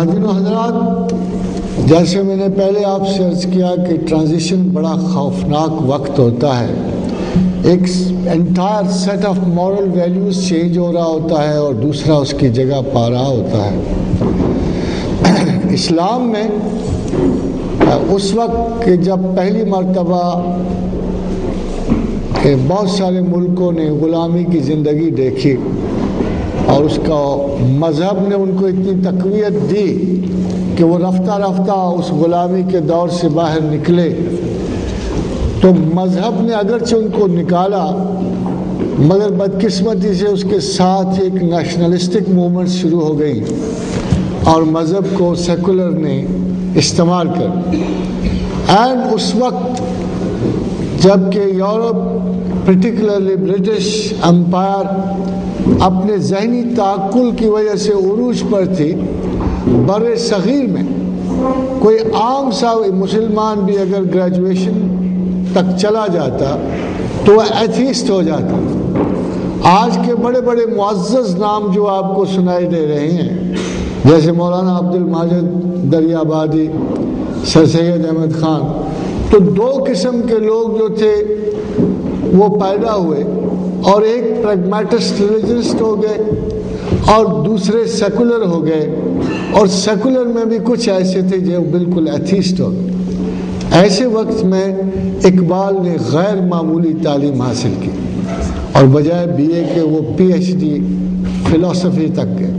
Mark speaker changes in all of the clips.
Speaker 1: ناظرین و حضرات، جیسے میں نے پہلے آپ سے عرض کیا کہ ٹرانزیشن بڑا خوفناک وقت ہوتا ہے. ایک entire set of moral values change ہو رہا ہوتا ہے اور دوسرا اس کی جگہ پا رہا ہوتا ہے. اسلام میں اس وقت کہ جب پہلی مرتبہ کہ بہت سارے ملکوں نے غلامی کی زندگی دیکھی اور اس کا مذہب نے ان کو اتنی تقویت دی کہ وہ رفتہ رفتہ اس غلامی کے دور سے باہر نکلے، تو مذہب نے اگرچہ ان کو نکالا مگر بدقسمتی سے اس کے ساتھ ایک نیشنلسٹک موومنٹ شروع ہو گئی اور مذہب کو سیکولر نے استعمال کر. اینڈ اس وقت جب کہ یورپ پرٹیکولرلی برٹش امپائر اپنے ذہنی تعقل کی وجہ سے عروج پر تھی، بر صغیر میں کوئی عام سا مسلمان بھی اگر گریجویشن تک چلا جاتا تو وہ ایتھیسٹ ہو جاتا. آج کے بڑے بڑے معزز نام جو آپ کو سنائی دے رہے ہیں جیسے مولانا عبد الماجد دریابادی، سر سید احمد خان، تو دو قسم کے لوگ جو تھے وہ پیدا ہوئے، اور ایک پریگمیٹسٹ ریلیجنسٹ ہو گئے اور دوسرے سیکولر ہو گئے، اور سیکولر میں بھی کچھ ایسے تھے جو بالکل ایتھیسٹ ہو گئے. ایسے وقت میں اقبال نے غیر معمولی تعلیم حاصل کی اور بجائے بی اے کے وہ پی ایچ ڈی فلسفی تک گئے.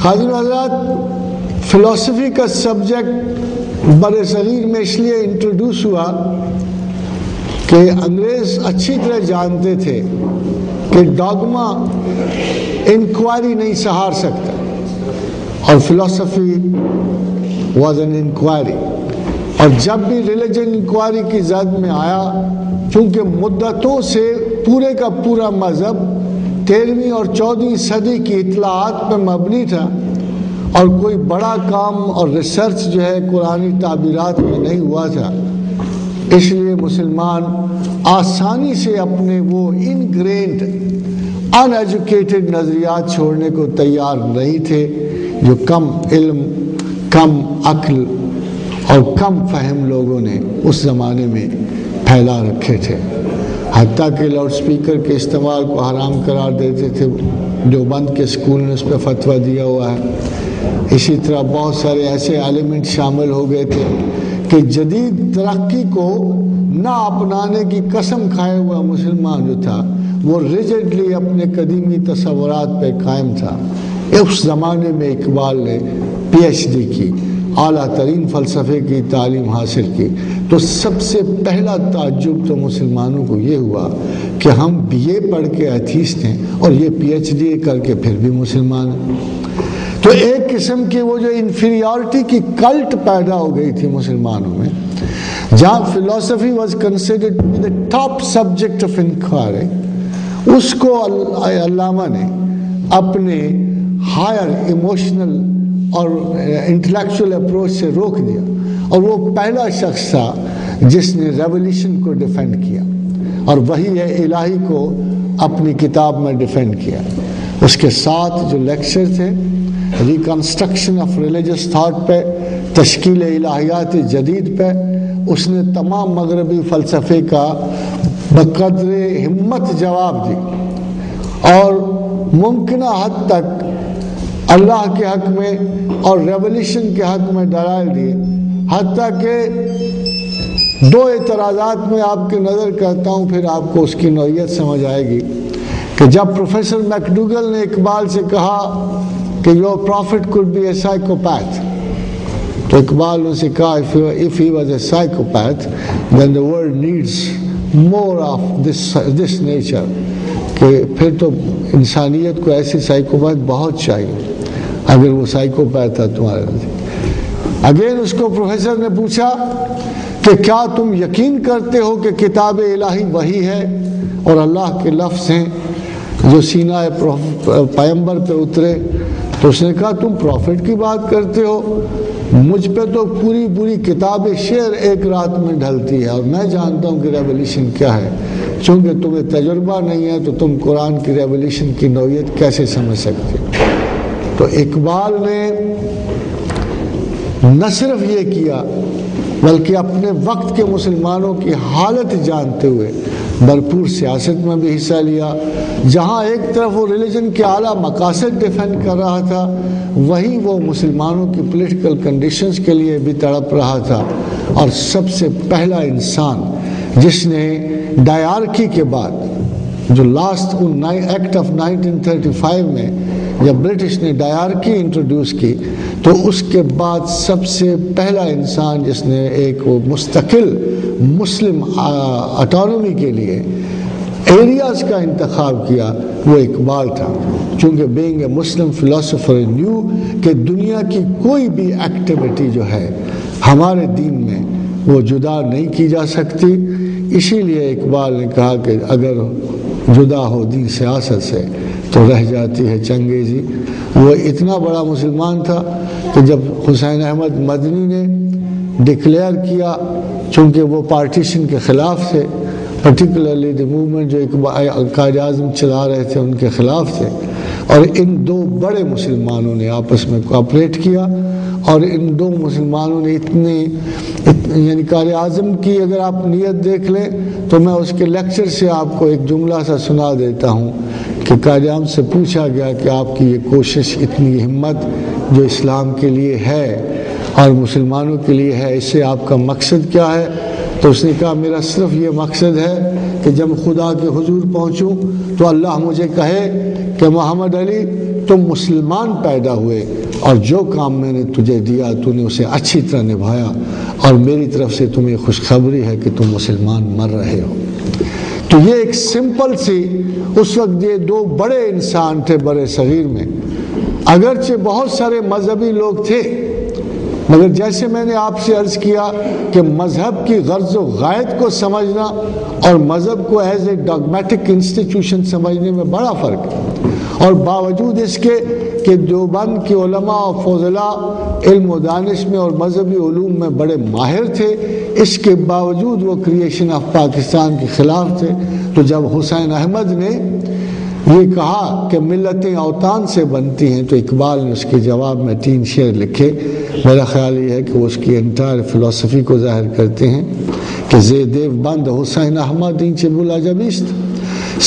Speaker 1: حاضرین حضرات، فلسفی کا سبجیکٹ بر صغیر میں اس لیے انٹروڈیوس ہوا کہ انگریز اچھی طرح جانتے تھے کہ ڈاگما انکوائری نہیں سہار سکتا، اور فلسفی واز این انکوائری. اور جب بھی ریلیجن انکوائری کی زد میں آیا، چونکہ مدتوں سے پورے کا پورا مذہب 13ویں اور 14ویں صدی کی اطلاعات پر مبنی تھا اور کوئی بڑا کام اور ریسرچ جو ہے قرآنی تعبیرات میں نہیں ہوا تھا، اس لیے مسلمان آسانی سے اپنے وہ انگرینڈ ان ایجوکیٹڈ نظریات چھوڑنے کو تیار نہیں تھے جو کم علم، کم عقل اور کم فہم لوگوں نے اس زمانے میں پھیلا رکھے تھے. حتیٰ کہ لاؤڈ سپیکر کے استعمال کو حرام قرار دیتے تھے. دیوبند کے اسکول نے اس پہ فتویٰ دیا ہوا ہے. اسی طرح بہت سارے ایسے ایلیمنٹ شامل ہو گئے تھے کہ جدید ترقی کو نہ اپنانے کی قسم کھائے ہوا مسلمان جو تھا وہ ریجڈلی اپنے قدیمی تصورات پہ قائم تھا. اس زمانے میں اقبال نے پی ایچ ڈی کی، اعلیٰ ترین فلسفے کی تعلیم حاصل کی، تو سب سے پہلا تعجب تو مسلمانوں کو یہ ہوا کہ ہم بی اے پڑھ کے ایتھیسٹ ہیں اور یہ پی ایچ ڈی کر کے پھر بھی مسلمان ہیں. تو ایک قسم کی وہ جو انفیریورٹی کی کلٹ پیدا ہو گئی تھی مسلمانوں میں، جہاں فلسفی was considered to be the top subject of inquiry, اس کو علامہ نے اپنے ہائر ایموشنل اور انٹلیکچوئل اپروچ سے روک دیا، اور وہ پہلا شخص تھا جس نے ریولیوشن کو ڈیفینڈ کیا، اور وہی ہے الہی کو اپنی کتاب میں ڈیفینڈ کیا. اس کے ساتھ جو لیکچر تھے ریکنسٹرکشن آف ریلیجس تھاٹ پہ، تشکیل الہیات جدید پہ، اس نے تمام مغربی فلسفے کا بقدر ہمت جواب دی اور ممکنہ حد تک اللہ کے حق میں اور ریولیوشن کے حق میں دلائل دیے. حتیٰ کہ دو اعتراضات میں آپ کی نظر کرتا ہوں، پھر آپ کو اس کی نوعیت سمجھ آئے گی. کہ جب پروفیسر میکڈوگل نے اقبال سے کہا کہ your profit could be a psychopath، تو اقبال نے سے کہا if he was a psychopath then the world needs more of this nature، کہ پھر تو انسانیت کو ایسی سائیکوپیتھ بہت چاہیے اگر وہ سائیکوپیتھ ہے تمہارے لیے. اگین اس کو پروفیسر نے پوچھا کہ کیا تم یقین کرتے ہو کہ کتاب الہی وہی ہے اور اللہ کے لفظ ہیں جو سینہ پیغمبر پہ اترے؟ تو اس نے کہا تم پروفٹ کی بات کرتے ہو، مجھ پہ تو پوری کتاب شعر ایک رات میں ڈھلتی ہے، اور میں جانتا ہوں کہ ریولیوشن کیا ہے. چونکہ تمہیں تجربہ نہیں ہے تو تم قرآن کی ریولیوشن کی نوعیت کیسے سمجھ سکتے ہو؟ تو اقبال نے نہ صرف یہ کیا بلکہ اپنے وقت کے مسلمانوں کی حالت جانتے ہوئے بھرپور سیاست میں بھی حصہ لیا. جہاں ایک طرف وہ ریلیجن کے اعلیٰ مقاصد ڈیفینڈ کر رہا تھا، وہیں وہ مسلمانوں کی پولیٹیکل کنڈیشنز کے لیے بھی تڑپ رہا تھا. اور سب سے پہلا انسان جس نے ڈائارکی کے بعد، جو لاسٹ ایکٹ آف 1935 میں جب برٹش نے ڈائارکی انٹروڈیوس کی، تو اس کے بعد سب سے پہلا انسان جس نے ایک مستقل مسلم اٹانومی کے لیے ایریاز کا انتخاب کیا، وہ اقبال تھا. چونکہ being a Muslim philosopher new کہ دنیا کی کوئی بھی ایکٹیویٹی جو ہے ہمارے دین میں وہ جدا نہیں کی جا سکتی. اسی لیے اقبال نے کہا کہ اگر جدا ہو دین سیاست سے تو رہ جاتی ہے چنگیزی. وہ اتنا بڑا مسلمان تھا کہ جب حسین احمد مدنی نے ڈکلیئر کیا، چونکہ وہ پارٹیشن کے خلاف تھے، پرٹیکولرلی دی موومنٹ جو قائد اعظم چلا رہے تھے ان کے خلاف تھے، اور ان دو بڑے مسلمانوں نے آپس میں کوآپریٹ کیا. اور ان دو مسلمانوں نے یعنی قائد اعظم کی اگر آپ نیت دیکھ لیں تو میں اس کے لیکچر سے آپ کو ایک جملہ سا سنا دیتا ہوں کہ قائد اعظم سے پوچھا گیا کہ آپ کی یہ کوشش، اتنی ہمت جو اسلام کے لیے ہے اور مسلمانوں کے لیے ہے، اس سے آپ کا مقصد کیا ہے؟ تو اس نے کہا میرا صرف یہ مقصد ہے کہ جب خدا کے حضور پہنچوں تو اللہ مجھے کہے کہ محمد علی تم مسلمان پیدا ہوئے اور جو کام میں نے تجھے دیا تو نے اسے اچھی طرح نبھایا، اور میری طرف سے تمہیں خوشخبری ہے کہ تم مسلمان مر رہے ہو. تو یہ ایک سمپل سی، اس وقت یہ دو بڑے انسان تھے بر صغیر میں. اگرچہ بہت سارے مذہبی لوگ تھے، مگر جیسے میں نے آپ سے عرض کیا کہ مذہب کی غرض و غایت کو سمجھنا اور مذہب کو ایز اے ڈاگمیٹک انسٹیٹیوشن سمجھنے میں بڑا فرق ہے. اور باوجود اس کے کہ دیوبند کے علماء و فضلاء علم و دانش میں اور مذہبی علوم میں بڑے ماہر تھے، اس کے باوجود وہ کریشن آف پاکستان کے خلاف تھے. تو جب حسین احمد نے یہ کہا کہ ملتیں اوطان سے بنتی ہیں، تو اقبال نے اس کے جواب میں 3 شعر لکھے. میرا خیال یہ ہے کہ وہ اس کی انٹائر فلسفی کو ظاہر کرتے ہیں کہ زی دیوبند حسین احمد این چه بوالعجبی است،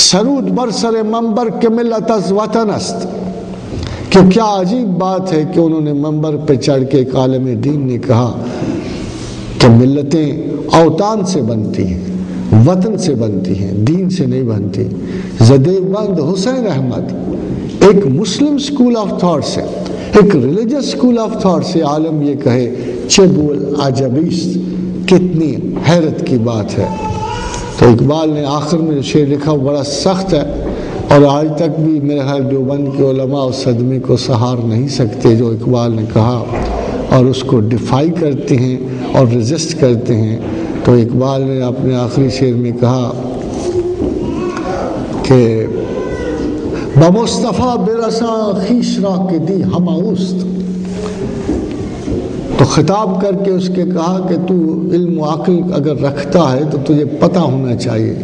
Speaker 1: سرود بر سر منبر کہ ملت از وطن است. کہ کیا عجیب بات ہے کہ انہوں نے منبر پہ چڑھ کے ایک عالم دین نے کہا کہ ملتیں اوطان سے بنتی ہیں، وطن سے بنتی ہیں، دین سے نہیں بنتی. دیوبند حسین احمد ایک مسلم سکول آف تھاٹ سے، ایک ریلیجس سکول آف تھاٹ سے عالم یہ کہے چه بوالعجبی است، کتنی حیرت کی بات ہے. تو اقبال نے آخر میں جو شعر لکھا وہ بڑا سخت ہے، اور آج تک بھی میرے خیال دیوبند کے علماء اس صدمے کو سہار نہیں سکتے جو اقبال نے کہا، اور اس کو ڈیفائی کرتے ہیں اور ریزسٹ کرتے ہیں. تو اقبال نے اپنے آخری شعر میں کہا کہ بمصطفیٰ برساں خویش را کہ دی ہمہ اوست. تو خطاب کر کے اس کے کہا کہ تو علم و عقل اگر رکھتا ہے تو تجھے پتہ ہونا چاہیے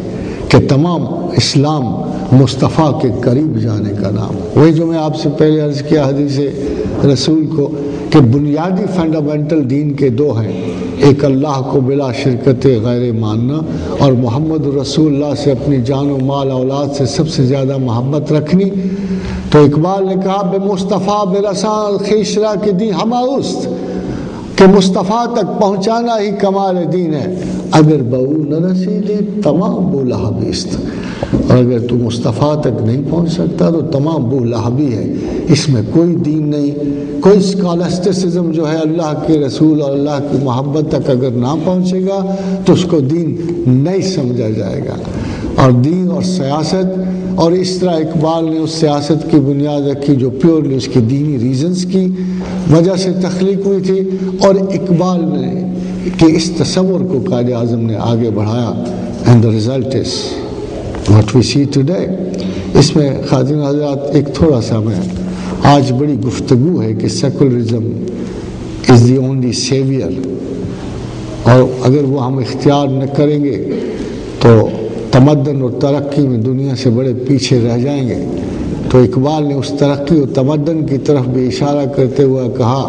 Speaker 1: کہ تمام اسلام مصطفیٰ کے قریب جانے کا نام. وہی جو میں آپ سے پہلے عرض کیا حدیث رسول کو کہ بنیادی فنڈامنٹل دین کے 2 ہیں، ایک اللہ کو بلا شرکت غیر ماننا، اور محمد رسول اللہ سے اپنی جان و مال اولاد سے سب سے زیادہ محبت رکھنی. تو اقبال نے کہا بے مصطفیٰ برساں خویش را کہ دی ہمہ اوست، کہ مصطفیٰ تک پہنچانا ہی کمال دین ہے. اگر بہو نہ رسیدی تمام بو لہبی است، اور اگر تو مصطفیٰ تک نہیں پہنچ سکتا تو تمام بو لہبی ہے. اس میں کوئی دین نہیں، کوئی اسکالسٹسزم جو ہے اللہ کے رسول اور اللہ کی محبت تک اگر نہ پہنچے گا تو اس کو دین نہیں سمجھا جائے گا. اور دین اور سیاست، اور اس طرح اقبال نے اس سیاست کی بنیاد رکھی جو پیورلی اس کی دینی ریزنز کی وجہ سے تخلیق ہوئی تھی. اور اقبال نے کہ اس تصور کو قائد اعظم نے آگے بڑھایا. And the result is what we see today. اس میں خادم حضرات ایک تھوڑا سا میں آج بڑی گفتگو ہے کہ secularism is the only severe, اور اگر وہ ہم اختیار نہ کریں گے تو تمدن اور ترقی میں دنیا سے بڑے پیچھے رہ جائیں گے. تو اقبال نے اس ترقی و تمدن کی طرف بھی اشارہ کرتے ہوئے کہا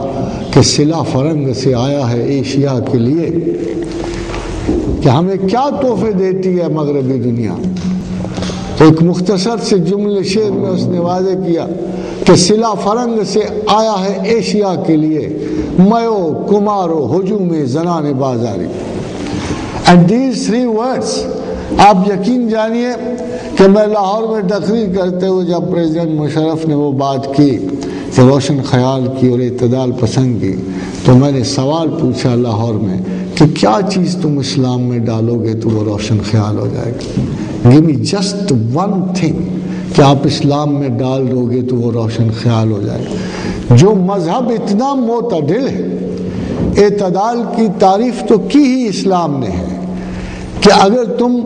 Speaker 1: کہ صلہ فرنگ سے آیا ہے ایشیا کے لیے، کہ ہمیں کیا تحفے دیتی ہے مغربی دنیا۔ تو ایک مختصر سے جملے شعر میں اس نے واضح کیا کہ صلہ فرنگ سے آیا ہے ایشیا کے لیے، میو کمارو ہجوم زنان بازاری۔ اینڈ دیز تھری ورڈس، آپ یقین جانیے کہ میں لاہور میں تقریر کرتے ہوئے جب پریزیڈنٹ مشرف نے وہ بات کی کہ روشن خیال کی اور اعتدال پسند کی، تو میں نے سوال پوچھا لاہور میں کہ کیا چیز تم اسلام میں ڈالو گے تو وہ روشن خیال ہو جائے گا؟ Give me just one thing کہ آپ اسلام میں ڈال دو گے تو وہ روشن خیال ہو جائے گا۔ جو مذہب اتنا معتدل ہے، اعتدال کی تعریف تو کی ہی اسلام نے ہے کہ اگر تم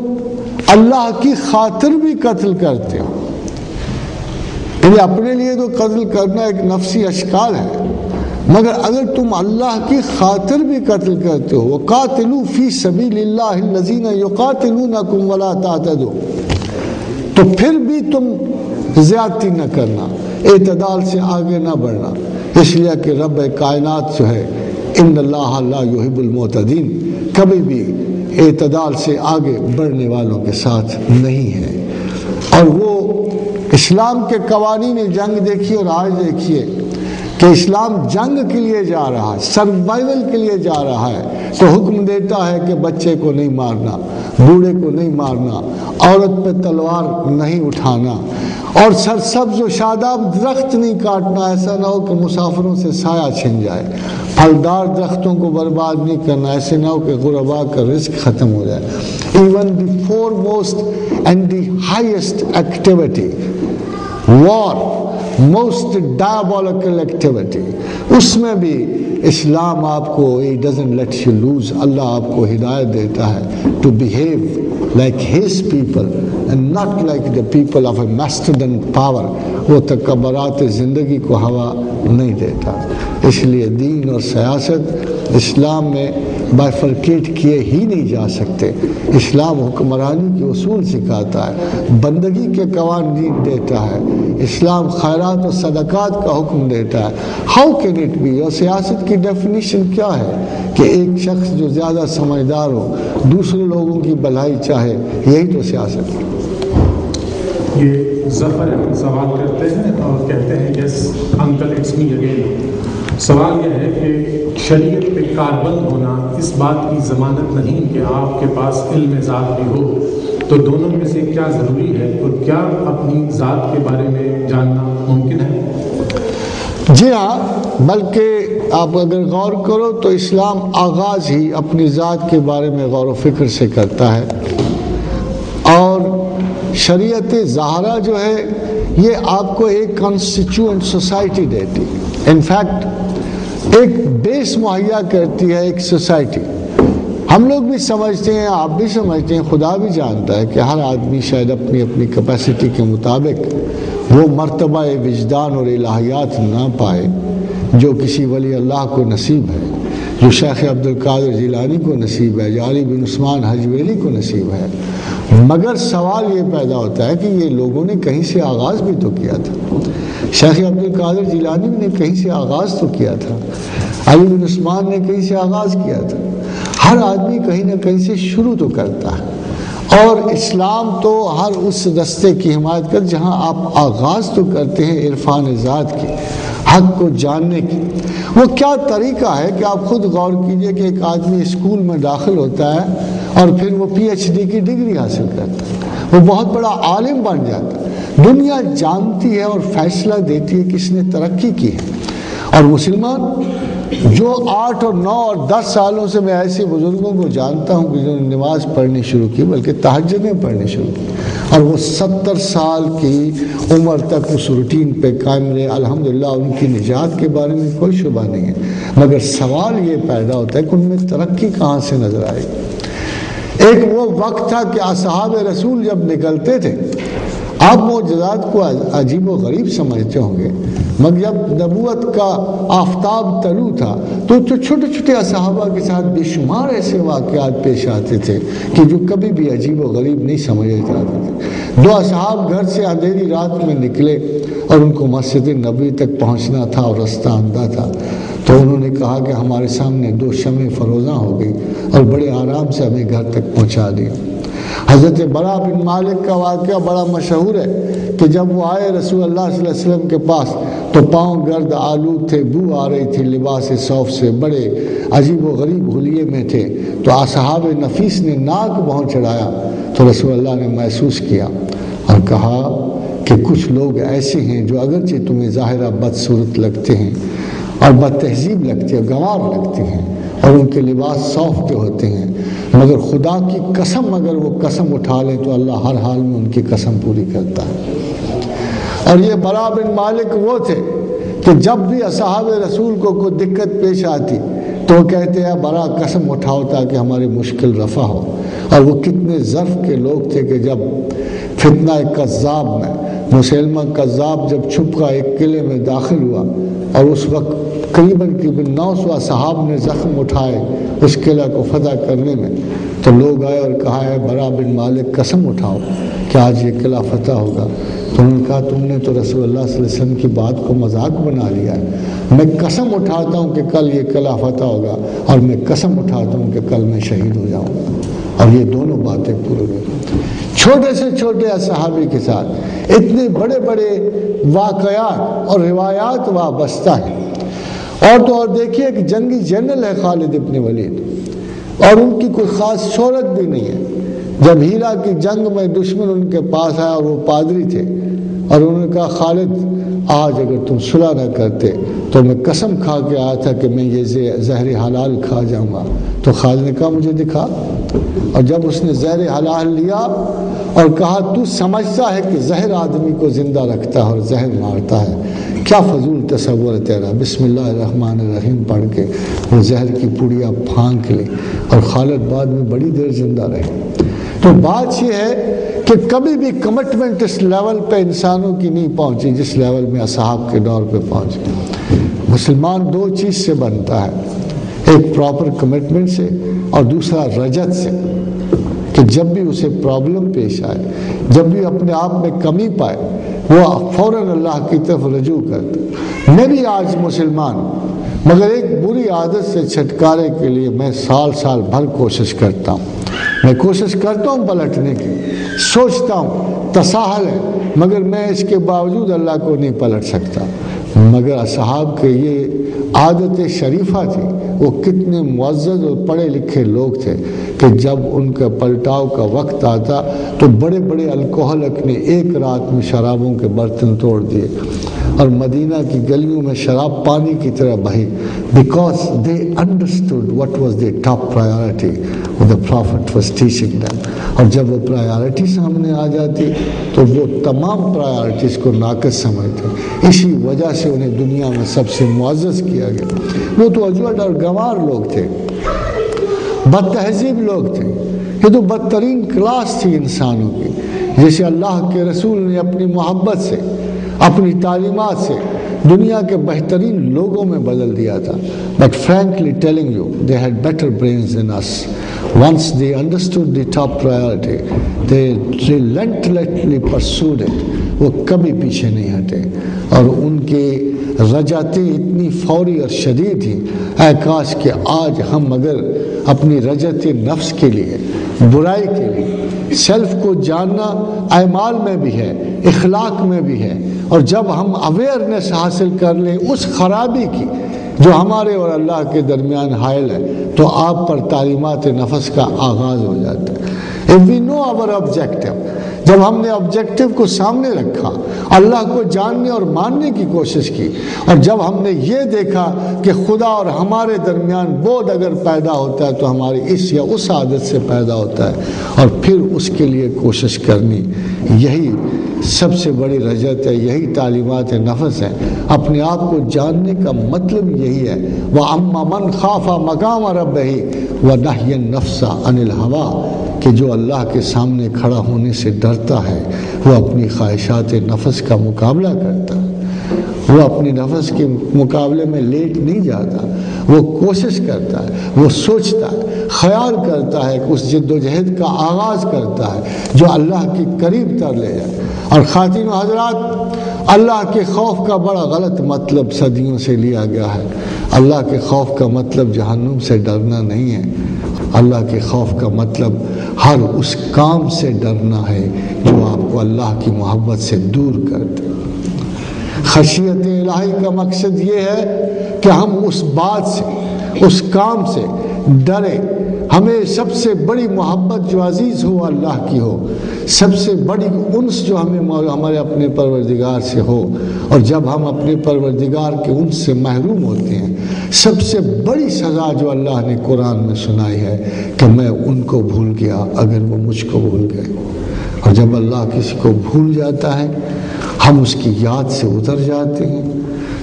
Speaker 1: اللہ کی خاطر بھی قتل کرتے ہو، یعنی اپنے لیے تو قتل کرنا ایک نفسی اشکال ہے، مگر اگر تم اللہ کی خاطر بھی قتل کرتے ہو، وَقَاتِلُوا فِي سَبِيلِ اللَّهِ الَّذِينَ يُقَاتِلُونَكُمْ وَلَا تَعْتَدُوا، تو پھر بھی تم زیادتی نہ کرنا، اعتدال سے آگے نہ بڑھنا، اس لیے کہ رب کائنات جو ہے ان اللہ لا یحب المعتدین، کبھی بھی اعتدال سے آگے بڑھنے والوں کے ساتھ نہیں ہے۔ اور وہ اسلام کے قوانین جنگ دیکھیے اور آج دیکھیے کہ اسلام جنگ کے لیے جا رہا ہے، سروائیول کے لیے جا رہا ہے، تو حکم دیتا ہے کہ بچے کو نہیں مارنا، بوڑھے کو نہیں مارنا، عورت پہ تلوار نہیں اٹھانا، اور سرسبز و شاداب درخت نہیں کاٹنا، ایسا نہ ہو کہ مسافروں سے سایہ چھن جائے، پھلدار درختوں کو برباد نہیں کرنا، ایسے نہ ہو کہ غربا کا رزق ختم ہو جائے۔ Even the foremost and the highest activity, war, most diabolical activity, اس میں بھی اسلام آپ کو he doesn't let you lose، اللہ آپ کو ہدایت دیتا ہے to behave like his people and not like the people of a mastodon power۔ وہ تکبرات زندگی کو ہوا نہیں دیتا۔ اس لیے دین اور سیاست اسلام میں بائفرکیٹ کیے ہی نہیں جا سکتے۔ اسلام حکمرانی کے اصول سکھاتا ہے، بندگی کے قوانین دیتا ہے، اسلام خیرات و صدقات کا حکم دیتا ہے۔ How can it be? اور سیاست کی ڈیفینیشن کیا ہے کہ ایک شخص جو زیادہ سمجھدار ہو، دوسرے لوگوں کی بھلائی چاہے، یہی تو سیاست ہے۔
Speaker 2: یہ ظفر سوال کرتے ہیں اور کہتے ہیں یس انکل اٹس می اگین۔ سوال یہ ہے کہ شریعت پہ کاربند ہونا اس بات کی ضمانت نہیں کہ آپ کے پاس علم ذات بھی ہو، تو دونوں میں سے کیا ضروری ہے، اور کیا اپنی ذات کے بارے میں جاننا ممکن ہے؟
Speaker 1: جی ہاں، بلکہ آپ اگر غور کرو تو اسلام آغاز ہی اپنی ذات کے بارے میں غور و فکر سے کرتا ہے، اور شریعت ظاہرہ جو ہے یہ آپ کو ایک کانسٹیچوئنٹ سوسائٹی دیتی، انفیکٹ ایک بیس مہیا کرتی ہے، ایک سوسائٹی۔ ہم لوگ بھی سمجھتے ہیں، آپ بھی سمجھتے ہیں، خدا بھی جانتا ہے کہ ہر آدمی شاید اپنی اپنی کیپیسٹی کے مطابق وہ مرتبہ وجدان اور الہیات نہ پائے جو کسی ولی اللہ کو نصیب ہے، جو شیخ عبد القادر جیلانی کو نصیب ہے، یا علی بن عثمان حجویری کو نصیب ہے۔ مگر سوال یہ پیدا ہوتا ہے کہ یہ لوگوں نے کہیں سے آغاز بھی تو کیا تھا، شیخ عبد القادر جیلانی نے کہیں سے آغاز تو کیا تھا، علی بن عثمان نے کہیں سے آغاز کیا تھا۔ ہر آدمی کہیں نہ کہیں سے شروع تو کرتا ہے، اور اسلام تو ہر اس رستے کی حمایت کر جہاں آپ آغاز تو کرتے ہیں عرفان ذات کی، حق کو جاننے کی۔ وہ کیا طریقہ ہے کہ آپ خود غور کیجئے کہ ایک آدمی اسکول میں داخل ہوتا ہے اور پھر وہ پی ایچ ڈی کی ڈگری حاصل کرتا ہے، وہ بہت بڑا عالم بن جاتا ہے، دنیا جانتی ہے اور فیصلہ دیتی ہے کہ اس نے ترقی کی ہے۔ اور مسلمان جو 8 اور 9 اور 10 سالوں سے میں ایسے بزرگوں کو جانتا ہوں کہ جنہوں نے نماز پڑھنی شروع کی، بلکہ تہجدیں پڑھنی شروع کی، اور وہ 70 سال کی عمر تک اس روٹین پہ قائم رہے، الحمدللہ ان کی نجات کے بارے میں کوئی شبہ نہیں ہے۔ مگر سوال یہ پیدا ہوتا ہے کہ ان میں ترقی کہاں سے نظر آئے گی؟ ایک وہ وقت تھا کہ اصحاب رسول جب نکلتے تھے، آپ معجزات کو عجیب و غریب سمجھتے ہوں گے، مگر جب نبوت کا آفتاب طلوع تھا تو چھوٹے چھوٹے صحابہ کے ساتھ بے شمار ایسے واقعات پیش آتے تھے کہ جو کبھی بھی عجیب و غریب نہیں سمجھے جاتے تھے۔ 2 اصحاب گھر سے اندھیری رات میں نکلے اور ان کو مسجد نبوی تک پہنچنا تھا اور رستہ اندھا تھا، تو انہوں نے کہا کہ ہمارے سامنے 2 شمع فروزاں ہو گئی اور بڑے آرام سے ہمیں گھر تک پہنچا دیا۔ حضرت برا بن مالک کا واقعہ بڑا مشہور ہے کہ جب وہ آئے رسول اللہ صلی اللہ علیہ وسلم کے پاس تو پاؤں گرد آلود تھے، بو آ رہی تھی لباس صوف سے، بڑے عجیب و غریب حلیے میں تھے، تو اصحاب نفیس نے ناک بہت چڑھایا تو رسول اللہ نے محسوس کیا اور کہا کہ کچھ لوگ ایسے ہیں جو اگرچہ تمہیں ظاہرہ بدصورت لگتے ہیں اور بد تہذیب لگتے ہیں، گنوار لگتے ہیں اور ان کے لباس صوف کے ہوتے ہیں، مگر خدا کی قسم اگر وہ قسم اٹھا لیں تو اللہ ہر حال میں ان کی قسم پوری کرتا ہے۔ اور یہ برا بن مالک وہ تھے کہ جب بھی اصحاب رسول کو کوئی دقت پیش آتی تو وہ کہتے ہیں برا قسم اٹھاؤ تاکہ ہماری مشکل رفع ہو۔ اور وہ کتنے ظرف کے لوگ تھے کہ جب فتنہ کذاب میں مسلمہ کذاب جب چھپ کا ایک قلعے میں داخل ہوا اور اس وقت قریباً 900 صحاب نے زخم اٹھائے اس قلعہ کو فتح کرنے میں، تو لوگ آئے اور کہا ہے برا بن مالک قسم اٹھاؤ کہ آج یہ قلعہ فتح ہوگا۔ تو انہوں نے کہا تم نے تو رسول اللہ صلی اللہ علیہ وسلم کی بات کو مذاق بنا لیا ہے، میں قسم اٹھاتا ہوں کہ کل یہ قلعہ فتح ہوگا اور میں قسم اٹھاتا ہوں کہ کل میں شہید ہو جاؤں گا۔ اور یہ دونوں باتیں پوری ہوئی۔ چھوٹے سے چھوٹے صحابی کے ساتھ اتنے بڑے بڑے واقعات اور روایات وابستہ ہیں۔ اور تو اور دیکھیے کہ جنگی جنرل ہے خالد ابن ولید اور ان کی کوئی خاص شہرت بھی نہیں ہے۔ جب ہیرا کی جنگ میں دشمن ان کے پاس آیا اور وہ پادری تھے اور انہوں نے کہا خالد آج اگر تم صلح نہ کرتے تو میں قسم کھا کے آیا تھا کہ میں یہ زہر حلال کھا جاؤں گا۔ تو خالد نے کہا مجھے دکھا، اور جب اس نے زہر حلال لیا اور کہا تو سمجھتا ہے کہ زہر آدمی کو زندہ رکھتا ہے اور زہر مارتا ہے، کیا فضول تصور ہے تیرا، بسم اللہ الرحمن الرحیم پڑھ کے وہ زہر کی پڑیا پھانک لی اور خالد بعد میں بڑی دیر زندہ رہے۔ تو بات یہ ہے کہ کبھی بھی کمٹمنٹ اس لیول پہ انسانوں کی نہیں پہنچی جس لیول میں اصحاب کے دور پہ پہنچی۔ مسلمان 2 چیز سے بنتا ہے، ایک پراپر کمٹمنٹ سے اور دوسرا رجت سے، کہ جب بھی اسے پرابلم پیش آئے، جب بھی اپنے آپ میں کمی پائے وہ فوراً اللہ کی طرف رجوع کرتا۔ میں بھی آج مسلمان مگر ایک بری عادت سے چھٹکارے کے لیے میں سال بھر کوشش کرتا ہوں، میں کوشش کرتا ہوں پلٹنے کی، سوچتا ہوں تساہل ہے مگر میں اس کے باوجود اللہ کو نہیں پلٹ سکتا۔ مگر اصحاب کے یہ عادت شریفہ تھی، وہ کتنے معزز اور پڑھے لکھے لوگ تھے کہ جب ان کا پلٹاؤ کا وقت آتا تو بڑے بڑے الکوہلک نے ایک رات میں شرابوں کے برتن توڑ دیے اور مدینہ کی گلیوں میں شراب پانی کی طرح بہی، because they understood what was their top priority what the prophet was teaching them۔ اور جب وہ پرائیورٹی سامنے آ جاتی تو وہ تمام پرائیورٹیز کو ناقص سمجھتے، اسی وجہ سے انہیں دنیا میں سب سے معزز کیا گیا۔ وہ تو اجوٹ اور گنوار لوگ تھے، بد تہذیب لوگ تھے، یہ تو بدترین کلاس تھی انسانوں کی، جسے اللہ کے رسول نے اپنی محبت سے اپنی تعلیمات سے دنیا کے بہترین لوگوں میں بدل دیا تھا۔ But frankly telling you, they had better brains than us. Once they understood the top priority, they relentlessly pursued it. وہ کبھی پیچھے نہیں ہٹے اور ان کے رجعتیں اتنی فوری اور شدید تھیں، اے کاش کہ آج ہم اگر اپنی رجعت نفس کے لیے، برائی کے لیے، سیلف کو جاننا اعمال میں بھی ہے، اخلاق میں بھی ہے، اور جب ہم اویئرنیس حاصل کر لیں اس خرابی کی جو ہمارے اور اللہ کے درمیان حائل ہے تو آپ پر تعلیمات نفس کا آغاز ہو جاتا ہے۔ If we know our objective، جب ہم نے آبجیکٹو کو سامنے رکھا، اللہ کو جاننے اور ماننے کی کوشش کی، اور جب ہم نے یہ دیکھا کہ خدا اور ہمارے درمیان بعد اگر پیدا ہوتا ہے تو ہماری اس یا اس عادت سے پیدا ہوتا ہے، اور پھر اس کے لیے کوشش کرنی، یہی سب سے بڑی رجعت ہے، یہی تعلیمات نفس ہے۔ اپنے آپ کو جاننے کا مطلب یہی ہے، وَأَمَّا مَنْ خَافَ مَقَامَ رَبِّهِ وَنَهْيَ النَّفْسَ عَنِ الْهَوَىٰ، کہ جو اللہ کے سامنے کھڑا ہونے سے ڈرتا ہے وہ اپنی خواہشات نفس کا مقابلہ کرتا ہے، وہ اپنی نفس کے مقابلے میں لیٹ نہیں جاتا، وہ کوشش کرتا ہے، وہ سوچتا ہے، خیال کرتا ہے کہ اس جد و جہد کا آغاز کرتا ہے جو اللہ کے قریب تر لے جائے، اور خواتین و حضرات، اللہ کے خوف کا بڑا غلط مطلب صدیوں سے لیا گیا ہے۔ اللہ کے خوف کا مطلب جہنم سے ڈرنا نہیں ہے، اللہ کے خوف کا مطلب ہر اس کام سے ڈرنا ہے جو آپ کو اللہ کی محبت سے دور کر دے۔ خشیت الہی کا مقصد یہ ہے کہ ہم اس بات سے، اس کام سے ڈرے۔ ہمیں سب سے بڑی محبت جو عزیز ہو اللہ کی ہو، سب سے بڑی انس جو ہمارے اپنے پروردگار سے ہو، اور جب ہم اپنے پروردگار کے انس سے محروم ہوتے ہیں، سب سے بڑی سزا جو اللہ نے قرآن میں سنائی ہے کہ میں ان کو بھول گیا اگر وہ مجھ کو بھول گئے۔ اور جب اللہ کسی کو بھول جاتا ہے، ہم اس کی یاد سے اتر جاتے ہیں،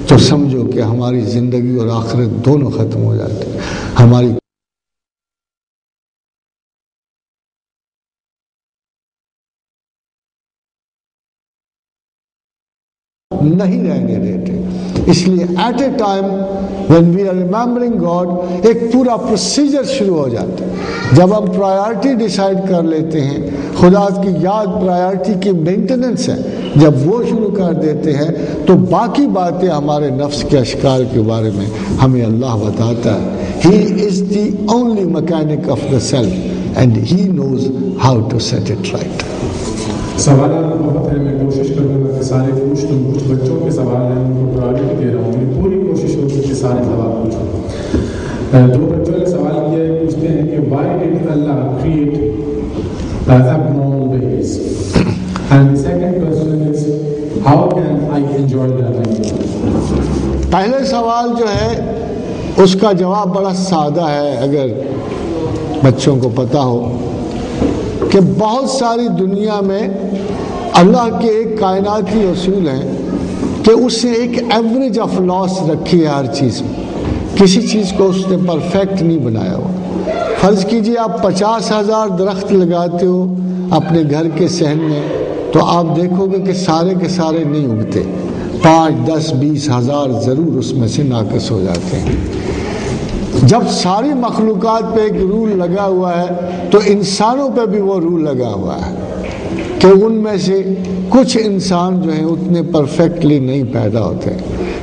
Speaker 1: تو سمجھو کہ ہماری زندگی اور آخرت دونوں ختم ہو جاتے ہیں۔ ہماری نہیں رہنے دیتے۔ اس لیے at a time when we are remembering God، ایک پورا پروسیجر شروع ہو جاتا ہے۔ جب ہم پرائیورٹی ڈیسائیڈ کر لیتے ہیں، خدا کی یاد پرائیورٹی کی مینٹیننس ہے، جب وہ شروع کر دیتے ہیں تو باقی باتیں ہمارے نفس کے اشکار کے بارے میں ہمیں اللہ بتاتا ہے۔ He is the only mechanic of the self and he knows how to set it right۔
Speaker 2: سوالات بہت ہیں، میں کوشش کروں گا کہ سارے پوچھ لوں۔ کچھ بچوں کے سوال ہیں، ان کو پرائیورٹی دے رہا ہوں، میری پوری کوشش ہوگی کہ سارے سوال پوچھوں۔ دو بچوں نے سوال کیا ہے، پوچھتے ہیں کہ why did Allah create abnormal babies? And the second question is how can I enjoy learning؟
Speaker 1: پہلے سوال جو ہے اس کا جواب بڑا سادہ ہے، اگر بچوں کو پتہ ہو کہ بہت ساری دنیا میں اللہ کے ایک کائناتی اصول ہیں کہ اس نے ایک ایوریج آف لاس رکھی ہے ہر چیز میں۔ کسی چیز کو اس نے پرفیکٹ نہیں بنایا ہوا۔ فرض کیجئے آپ 50,000 درخت لگاتے ہو اپنے گھر کے صحن میں، تو آپ دیکھو گے کہ سارے کے سارے نہیں اگتے، 5، 10، 20 ہزار ضرور اس میں سے ناقص ہو جاتے ہیں۔ جب ساری مخلوقات پہ ایک رول لگا ہوا ہے تو انسانوں پہ بھی وہ رول لگا ہوا ہے کہ ان میں سے کچھ انسان جو ہیں اتنے پرفیکٹلی نہیں پیدا ہوتے۔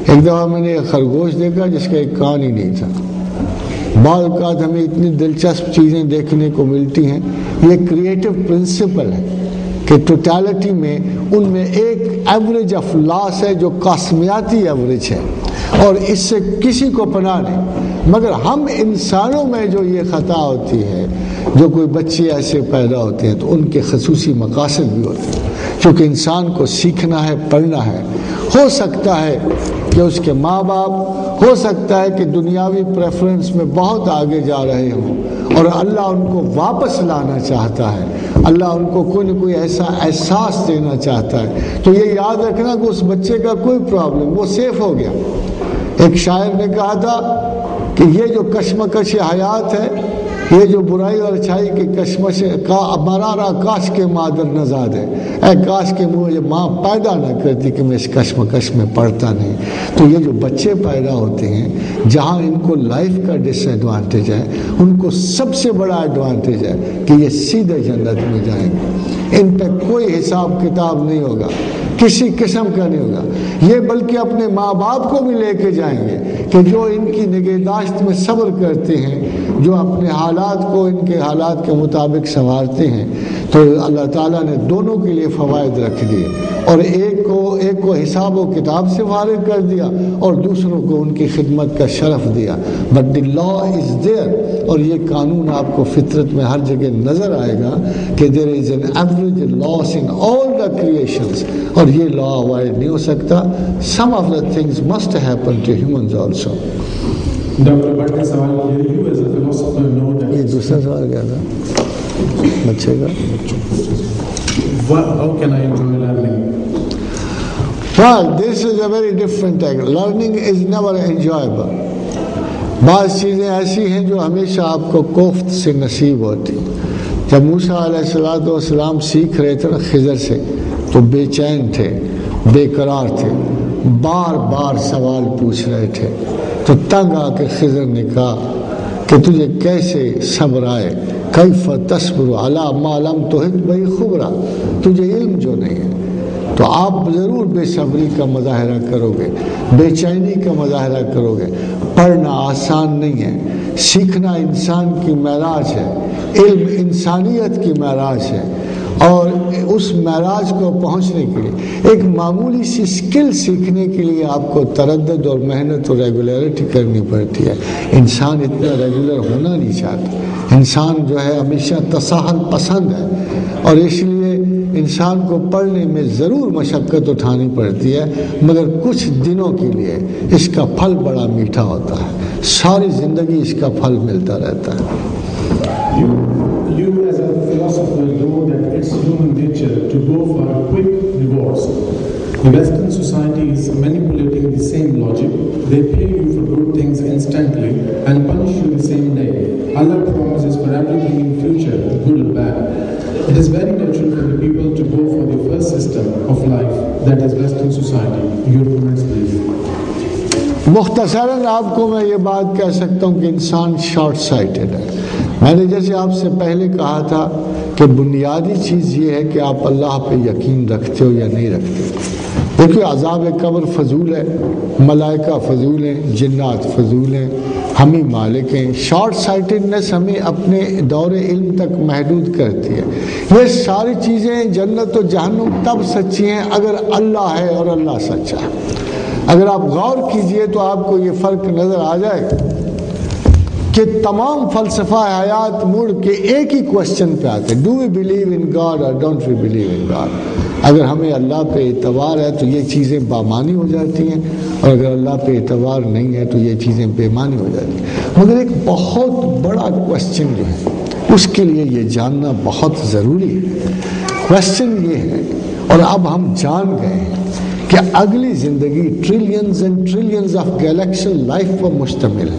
Speaker 1: ایک دفعہ میں نے ایک خرگوش دیکھا جس کا ایک کان ہی نہیں تھا۔ بعض اوقات ہمیں اتنی دلچسپ چیزیں دیکھنے کو ملتی ہیں۔ یہ کریٹو پرنسپل ہے کہ ٹوٹالٹی میں ان میں ایک ایوریج آف لاس ہے جو قاسمیاتی ایوریج ہے، اور اس سے کسی کو پناہ نہیں۔ مگر ہم انسانوں میں جو یہ خطا ہوتی ہے، جو کوئی بچے ایسے پیدا ہوتے ہیں تو ان کے خصوصی مقاصد بھی ہوتے ہیں، کیونکہ انسان کو سیکھنا ہے، پڑھنا ہے۔ ہو سکتا ہے کہ اس کے ماں باپ، ہو سکتا ہے کہ دنیاوی پریفرنس میں بہت آگے جا رہے ہوں، اور اللہ ان کو واپس لانا چاہتا ہے، اللہ ان کو کوئی نہ کوئی ایسا احساس دینا چاہتا ہے۔ تو یہ یاد رکھنا کہ اس بچے کا کوئی پرابلم، وہ سیف ہو گیا۔ ایک شاعر نے کہا تھا کہ یہ جو کشمکش حیات ہے، یہ جو برائی اور اچھائی کی کشمش کا مرارا کاش کے مادر نزاد ہے، اے کاش کے مجھے ماں پیدا نہ کرتی کہ میں اس کشمکش میں پڑتا نہیں۔ تو یہ جو بچے پیدا ہوتے ہیں، جہاں ان کو لائف کا ڈس ایڈوانٹیج ہے، ان کو سب سے بڑا ایڈوانٹیج ہے کہ یہ سیدھے جنت میں جائیں گے، ان پہ کوئی حساب کتاب نہیں ہوگا، کسی قسم کا نہیں ہوگا۔ یہ بلکہ اپنے ماں باپ کو بھی لے کے جائیں گے کہ جو ان کی نگہداشت میں صبر کرتے ہیں، جو اپنے حالات کو ان کے حالات کے مطابق سنوارتے ہیں۔ تو اللہ تعالیٰ نے دونوں کے لیے فوائد رکھ دیے، اور ایک کو حساب و کتاب سے فارغ کر دیا، اور دوسروں کو ان کی خدمت کا شرف دیا۔ But the law is there, اور یہ قانون آپ کو فطرت میں ہر جگہ نظر آئے گا کہ there is an average loss in all the creations, اور یہ لا اوائڈ نہیں ہو سکتا۔ Some of the things must happen to humans also.
Speaker 2: Doctor Butt نے سوال کیا، you as a philosopher know that, یہ
Speaker 1: دوسرا سوال کیا تھا بچے کا؟
Speaker 2: How can I enjoy learning?
Speaker 1: Well, this is a very different thing. Learning is never enjoyable. بعض چیزیں ایسی ہیں جو ہمیشہ آپ کو کوفت سے نصیب ہوتی۔ جب موسیٰ علیہ السلام سیکھ رہے تھے نا خضر سے، تو بے چین تھے، بے قرار تھے، بار بار سوال پوچھ رہے تھے۔ تو تنگ آ کے خضر نے کہا کہ تجھے کیسے صبر آئے، کیف تصبر علی ما لم تحط بہ خبرا، تجھے علم جو نہیں ہے، تو آپ ضرور بے صبری کا مظاہرہ کرو گے، بے چینی کا مظاہرہ کرو گے۔ پڑھنا آسان نہیں ہے، سیکھنا انسان کی معراج ہے، علم انسانیت کی معراج ہے، اور اس معراج کو پہنچنے کے لیے ایک معمولی سی اسکل سیکھنے کے لیے آپ کو تردد اور محنت اور ریگولیرٹی کرنی پڑتی ہے۔ انسان اتنا ریگولر ہونا نہیں چاہتا، انسان جو ہے ہمیشہ تساہل پسند ہے، اور اس لیے انسان کو پڑھنے میں ضرور مشقت اٹھانی پڑتی ہے، مگر کچھ دنوں کے لیے اس کا پھل بڑا میٹھا ہوتا ہے، ساری زندگی اس کا پھل ملتا رہتا ہے۔
Speaker 2: You as a philosopher know that it's human nature to go for quick rewards. The Western society is manipulating the same logic. They pay you for good things instantly and punish you the same day. Allah promises for everything in future, good or bad. It is very natural for the people to go for the first system of life, that is Western society. Your comments, please.
Speaker 1: مختصراً آپ کو میں یہ بات کہہ سکتا ہوں کہ انسان شارٹ سائٹڈ ہے۔ میں نے جیسے آپ سے پہلے کہا تھا کہ بنیادی چیز یہ ہے کہ آپ اللہ پہ یقین رکھتے ہو یا نہیں رکھتے۔ دیکھیے عذاب قبر فضول ہے، ملائکہ فضول ہیں، جنات فضول ہیں، ہم ہی مالک ہیں۔ شارٹ سائٹڈنس ہمیں اپنے دور علم تک محدود کرتی ہے۔ یہ ساری چیزیں جنت و جہنم تب سچی ہیں اگر اللہ ہے اور اللہ سچا ہے۔ اگر آپ غور کیجئے تو آپ کو یہ فرق نظر آ جائے کہ تمام فلسفہ حیات مڑ کے ایک ہی کوشچن پہ آتے ہیں، do we believe in God اور don't we believe in God. اگر ہمیں اللہ پہ اعتبار ہے تو یہ چیزیں بامانی ہو جاتی ہیں، اور اگر اللہ پہ اعتبار نہیں ہے تو یہ چیزیں بے معنی ہو جاتی ہیں۔ مگر ایک بہت بڑا کوشچن جو ہے اس کے لیے یہ جاننا بہت ضروری ہے۔ کوشچن یہ ہے، اور اب ہم جان گئے ہیں کہ اگلی زندگی trillions and trillions of galaxies life پر مشتمل ہے،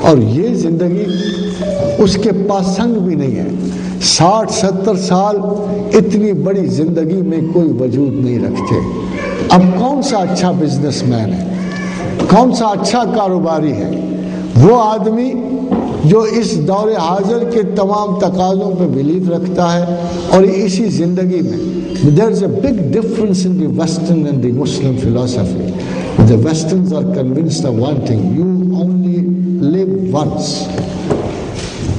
Speaker 1: اور یہ زندگی اس کے پاسنگ بھی نہیں ہے۔ 60-70 سال اتنی بڑی زندگی میں کوئی وجود نہیں رکھتے۔ اب کون سا اچھا بزنس مین ہے، کون سا اچھا کاروباری ہے؟ وہ آدمی جو اس دور حاضر کے تمام تقاضوں پہ بلیف رکھتا ہے، اور اسی زندگی میں there is a big difference in the Western and the Muslim philosophy. The Westerns are convinced of one thing: you only live once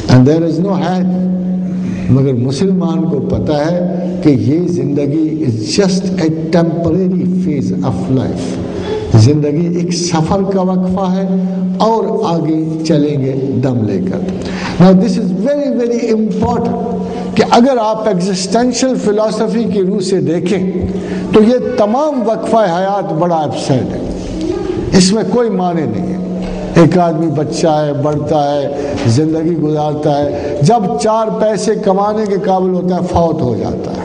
Speaker 1: and there is no end. مگر مسلمان کو پتا ہے کہ یہ زندگی is just a temporary phase of life. زندگی ایک سفر کا وقفہ ہے، اور آگے چلیں گے دم لے کر۔ Now this is very very important کہ اگر آپ ایگزسٹینشل فلسفی کی روح سے دیکھیں تو یہ تمام وقفہ حیات بڑا ایبسرڈ ہے، اس میں کوئی معنی نہیں ہے۔ ایک آدمی بچہ ہے، بڑھتا ہے، زندگی گزارتا ہے، جب 4 پیسے کمانے کے قابل ہوتا ہے فوت ہو جاتا ہے۔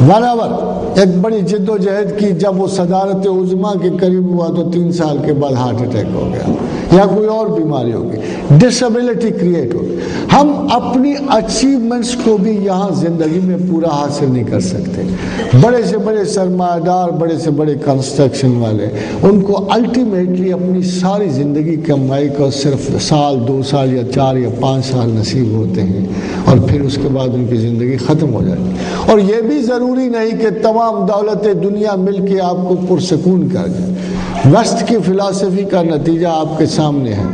Speaker 1: whenever ایک بڑی جد و جہد کی، جب وہ صدارت عظمیٰ کے قریب ہوا تو 3 سال کے بعد ہارٹ اٹیک ہو گیا یا کوئی اور بیماری ہوگی، ڈسیبلٹی کریٹ ہوگی۔ ہم اپنی اچیومنٹس کو بھی یہاں زندگی میں پورا حاصل نہیں کر سکتے۔ بڑے سے بڑے سرمایہ دار، بڑے سے بڑے کنسٹرکشن والے، ان کو الٹیمیٹلی اپنی ساری زندگی کمائی کو صرف 1 2 سال یا 4 یا 5 سال نصیب ہوتے ہیں، اور پھر اس کے بعد ان کی زندگی ختم ہو جاتی ہے۔ اور یہ بھی ضروری نہیں کہ تمام دولت دنیا مل کے آپ کو پرسکون کر جائے۔ وسط کی فلسفی کا نتیجہ آپ کے سامنے ہے۔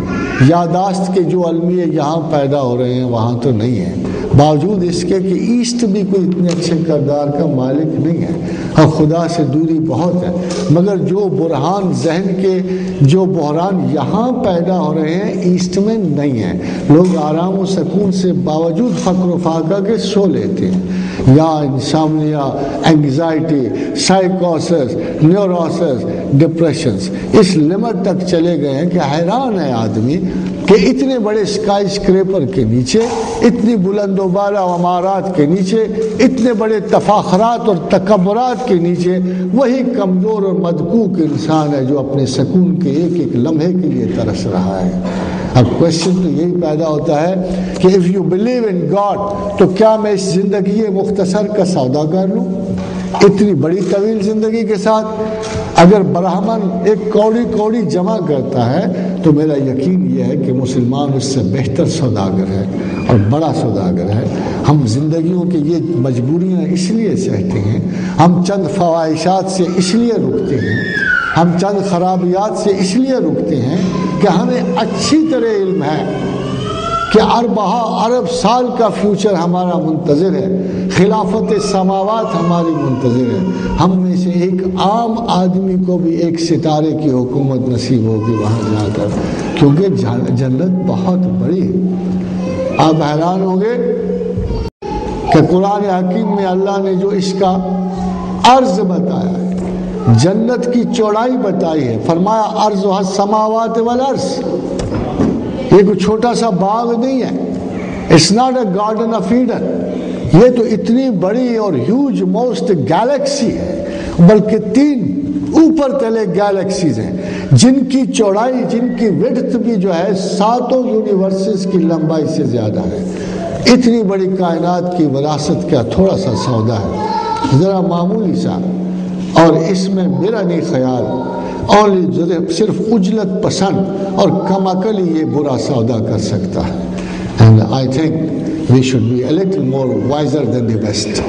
Speaker 1: یاداشت کے جو المیے یہاں پیدا ہو رہے ہیں وہاں تو نہیں ہیں، باوجود اس کے کہ ایسٹ بھی کوئی اتنے اچھے کردار کا مالک نہیں ہے، اور خدا سے دوری بہت ہے۔ مگر جو برہان ذہن کے جو بحران یہاں پیدا ہو رہے ہیں ایسٹ میں نہیں ہیں۔ لوگ آرام و سکون سے باوجود فقر و فاقہ کے سو لیتے ہیں، یا انسامنیا، انگزائٹی، سائیکوسس، نیوروسس، ڈپریشنز اس لمٹ تک چلے گئے ہیں کہ حیران ہے آدمی کہ اتنے بڑے اسکائی اسکریپر کے نیچے، اتنی بلند و بالا عمارات کے نیچے، اتنے بڑے تفاخرات اور تکبرات کے نیچے وہی کمزور اور مدکوک انسان ہے جو اپنے سکون کے ایک ایک لمحے کے لیے ترس رہا ہے۔ اب کوشچن تو یہی پیدا ہوتا ہے کہ if you believe in God تو کیا میں اس زندگی مختصر کا سودا کر لوں؟ اتنی بڑی طویل زندگی کے ساتھ اگر برہمن ایک کوڑی کوڑی جمع کرتا ہے تو میرا یقین یہ ہے کہ مسلمان اس سے بہتر سوداگر ہے اور بڑا سوداگر ہے۔ ہم زندگیوں کی یہ مجبوریاں اس لیے سہتے ہیں، ہم چند فواہشات سے اس لیے رکتے ہیں، ہم چند خرابیات سے اس لیے رکتے ہیں کہ ہمیں اچھی طرح علم ہے کہ ارب سال کا فیوچر ہمارا منتظر ہے، خلافت سماوات ہماری منتظر ہے۔ ہم میں سے ایک عام آدمی کو بھی ایک ستارے کی حکومت نصیب ہوگی وہاں جا کر، کیونکہ جنت بہت بڑی ہے۔ آپ حیران ہوں گے کہ قرآن حکیم میں اللہ نے جو اس کا عرض بتایا ہے، جنت کی چوڑائی بتائی ہے، فرمایا عرضها السماوات والارض۔ یہ کوئی چھوٹا سا باغ نہیں ہے، it's not a garden of Eden, یہ تو اتنی بڑی اور ہیوج موسٹ گیلیکسی ہے، بلکہ 3 اوپر تلے گیلیکسیز ہیں جن کی چوڑائی، جن کی وڈتھ بھی جو ہے 7 یونیورسز کی لمبائی سے زیادہ ہے۔ اتنی بڑی کائنات کی وراثت کا تھوڑا سا سودا ہے، ذرا معمولی سا، اور اس میں میرا نہیں خیال صرف عجلت پسند اور کم عقل ہی یہ برا سودا کر سکتا ہے۔ And I think we should be a little more wiser than the best.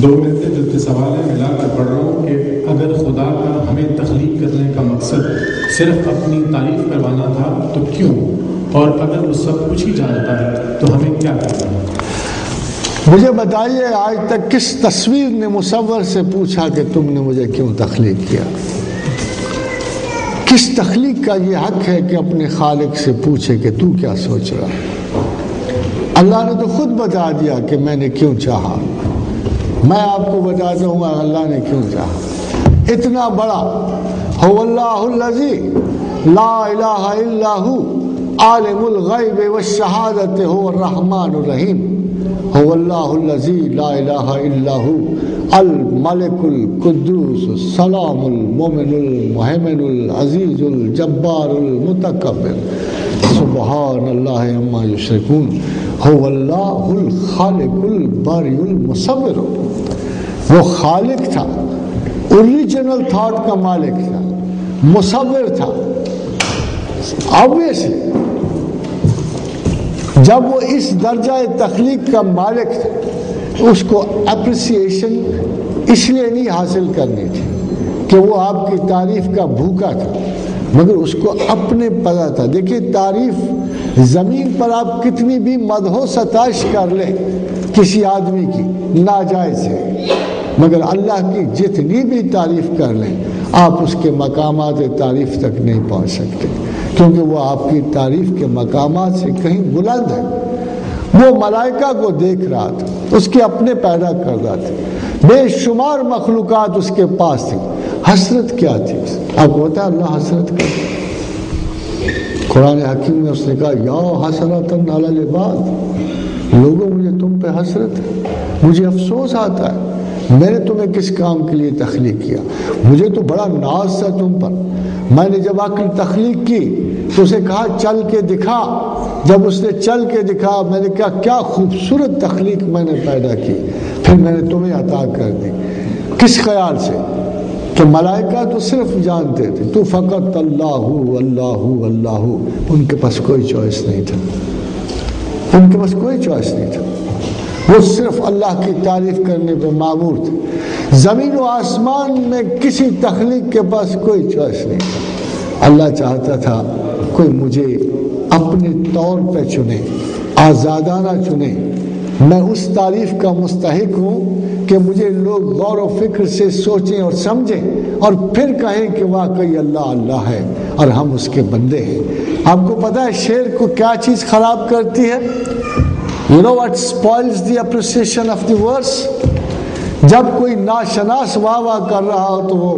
Speaker 2: 2 minute جو سوال ہے ملا کر پڑھ رہا ہوں کہ اگر خدا کا ہمیں تخلیق کرنے کا مقصد صرف اپنی تعریف کروانا تھا تو کیوں، اور اگر وہ سب کچھ ہی جانتا ہے تو ہمیں کیا کرنا ہے؟
Speaker 1: مجھے بتائیے آج تک کس تصویر نے مصور سے پوچھا کہ تم نے مجھے کیوں تخلیق کیا؟ کس تخلیق کا یہ حق ہے کہ اپنے خالق سے پوچھے کہ تو کیا سوچ رہا ہے؟ اللہ نے تو خود بتا دیا کہ میں نے کیوں چاہا۔ میں آپ کو بتاتا ہوں اللہ نے کیوں چاہا۔ اتنا بڑا هو اللہ الذی لا الہ الا هو عالم الغیب والشہادت هو الرحمن الرحیم۔ هو اللہ الذی لا الہ الا هو الملک القدوس السلام المؤمن المہیمن العزیز الجبار المتکبر سبحان اللہ عما یشرکون۔ هو اللہ الخالق الباری المصور۔ وہ خالق تھا، اوریجنل تھاٹ کا مالک تھا، مصور تھا۔ obviously جب وہ اس درجہ تخلیق کا مالک تھا، اس کو اپریسیشن اس لیے نہیں حاصل کرنی تھی کہ وہ آپ کی تعریف کا بھوکا تھا، مگر اس کو اپنے پتہ تھا۔ دیکھیے تعریف زمین پر آپ کتنی بھی مدح و ستائش کر لیں کسی آدمی کی ناجائز ہے، مگر اللہ کی جتنی بھی تعریف کر لیں آپ اس کے مقامات تعریف تک نہیں پہنچ سکتے، کیونکہ وہ آپ کی تعریف کے مقامات سے کہیں بلند ہے۔ وہ ملائکہ کو دیکھ رہا تھا، اس کے اپنے پیدا کر رہا تھا، بے شمار مخلوقات اس کے پاس تھی۔ حسرت کیا تھی؟ آپ کو پتا ہے اللہ حسرت کرتا، قرآن حکیم میں اس نے کہا یا حسرتن علی العباد، لوگوں مجھے تم پہ حسرت ہے، مجھے افسوس آتا ہے، میں نے تمہیں کس کام کے لیے تخلیق کیا؟ مجھے تو بڑا ناز تھا تم پر۔ میں نے جب عقل تخلیق کی تو اسے کہا چل کے دکھا، جب اس نے چل کے دکھا میں نے کہا کیا خوبصورت تخلیق میں نے پیدا کی، پھر میں نے تمہیں عطا کر دی۔ کس خیال سے کہ ملائکہ تو صرف جانتے تھے، تو فقط اللہ اللہ اللہ، ان کے پاس کوئی چوائس نہیں تھا، ان کے پاس کوئی چوائس نہیں تھا، وہ صرف اللہ کی تعریف کرنے پہ معمور تھے۔ زمین و آسمان میں کسی تخلیق کے پاس کوئی چوائس نہیں تھا۔ اللہ چاہتا تھا کوئی مجھے اپنے طور پہ چنے، آزادانہ چنے، میں اس تعریف کا مستحق ہوں کہ مجھے لوگ غور و فکر سے سوچیں اور سمجھیں اور پھر کہیں کہ واقعی اللہ اللہ ہے اور ہم اس کے بندے ہیں۔ آپ کو پتہ ہے شعر کو کیا چیز خراب کرتی ہے؟ You know what spoils the appreciation of the verse؟ جب کوئی ناشناس واہ واہ کر رہا ہو تو وہ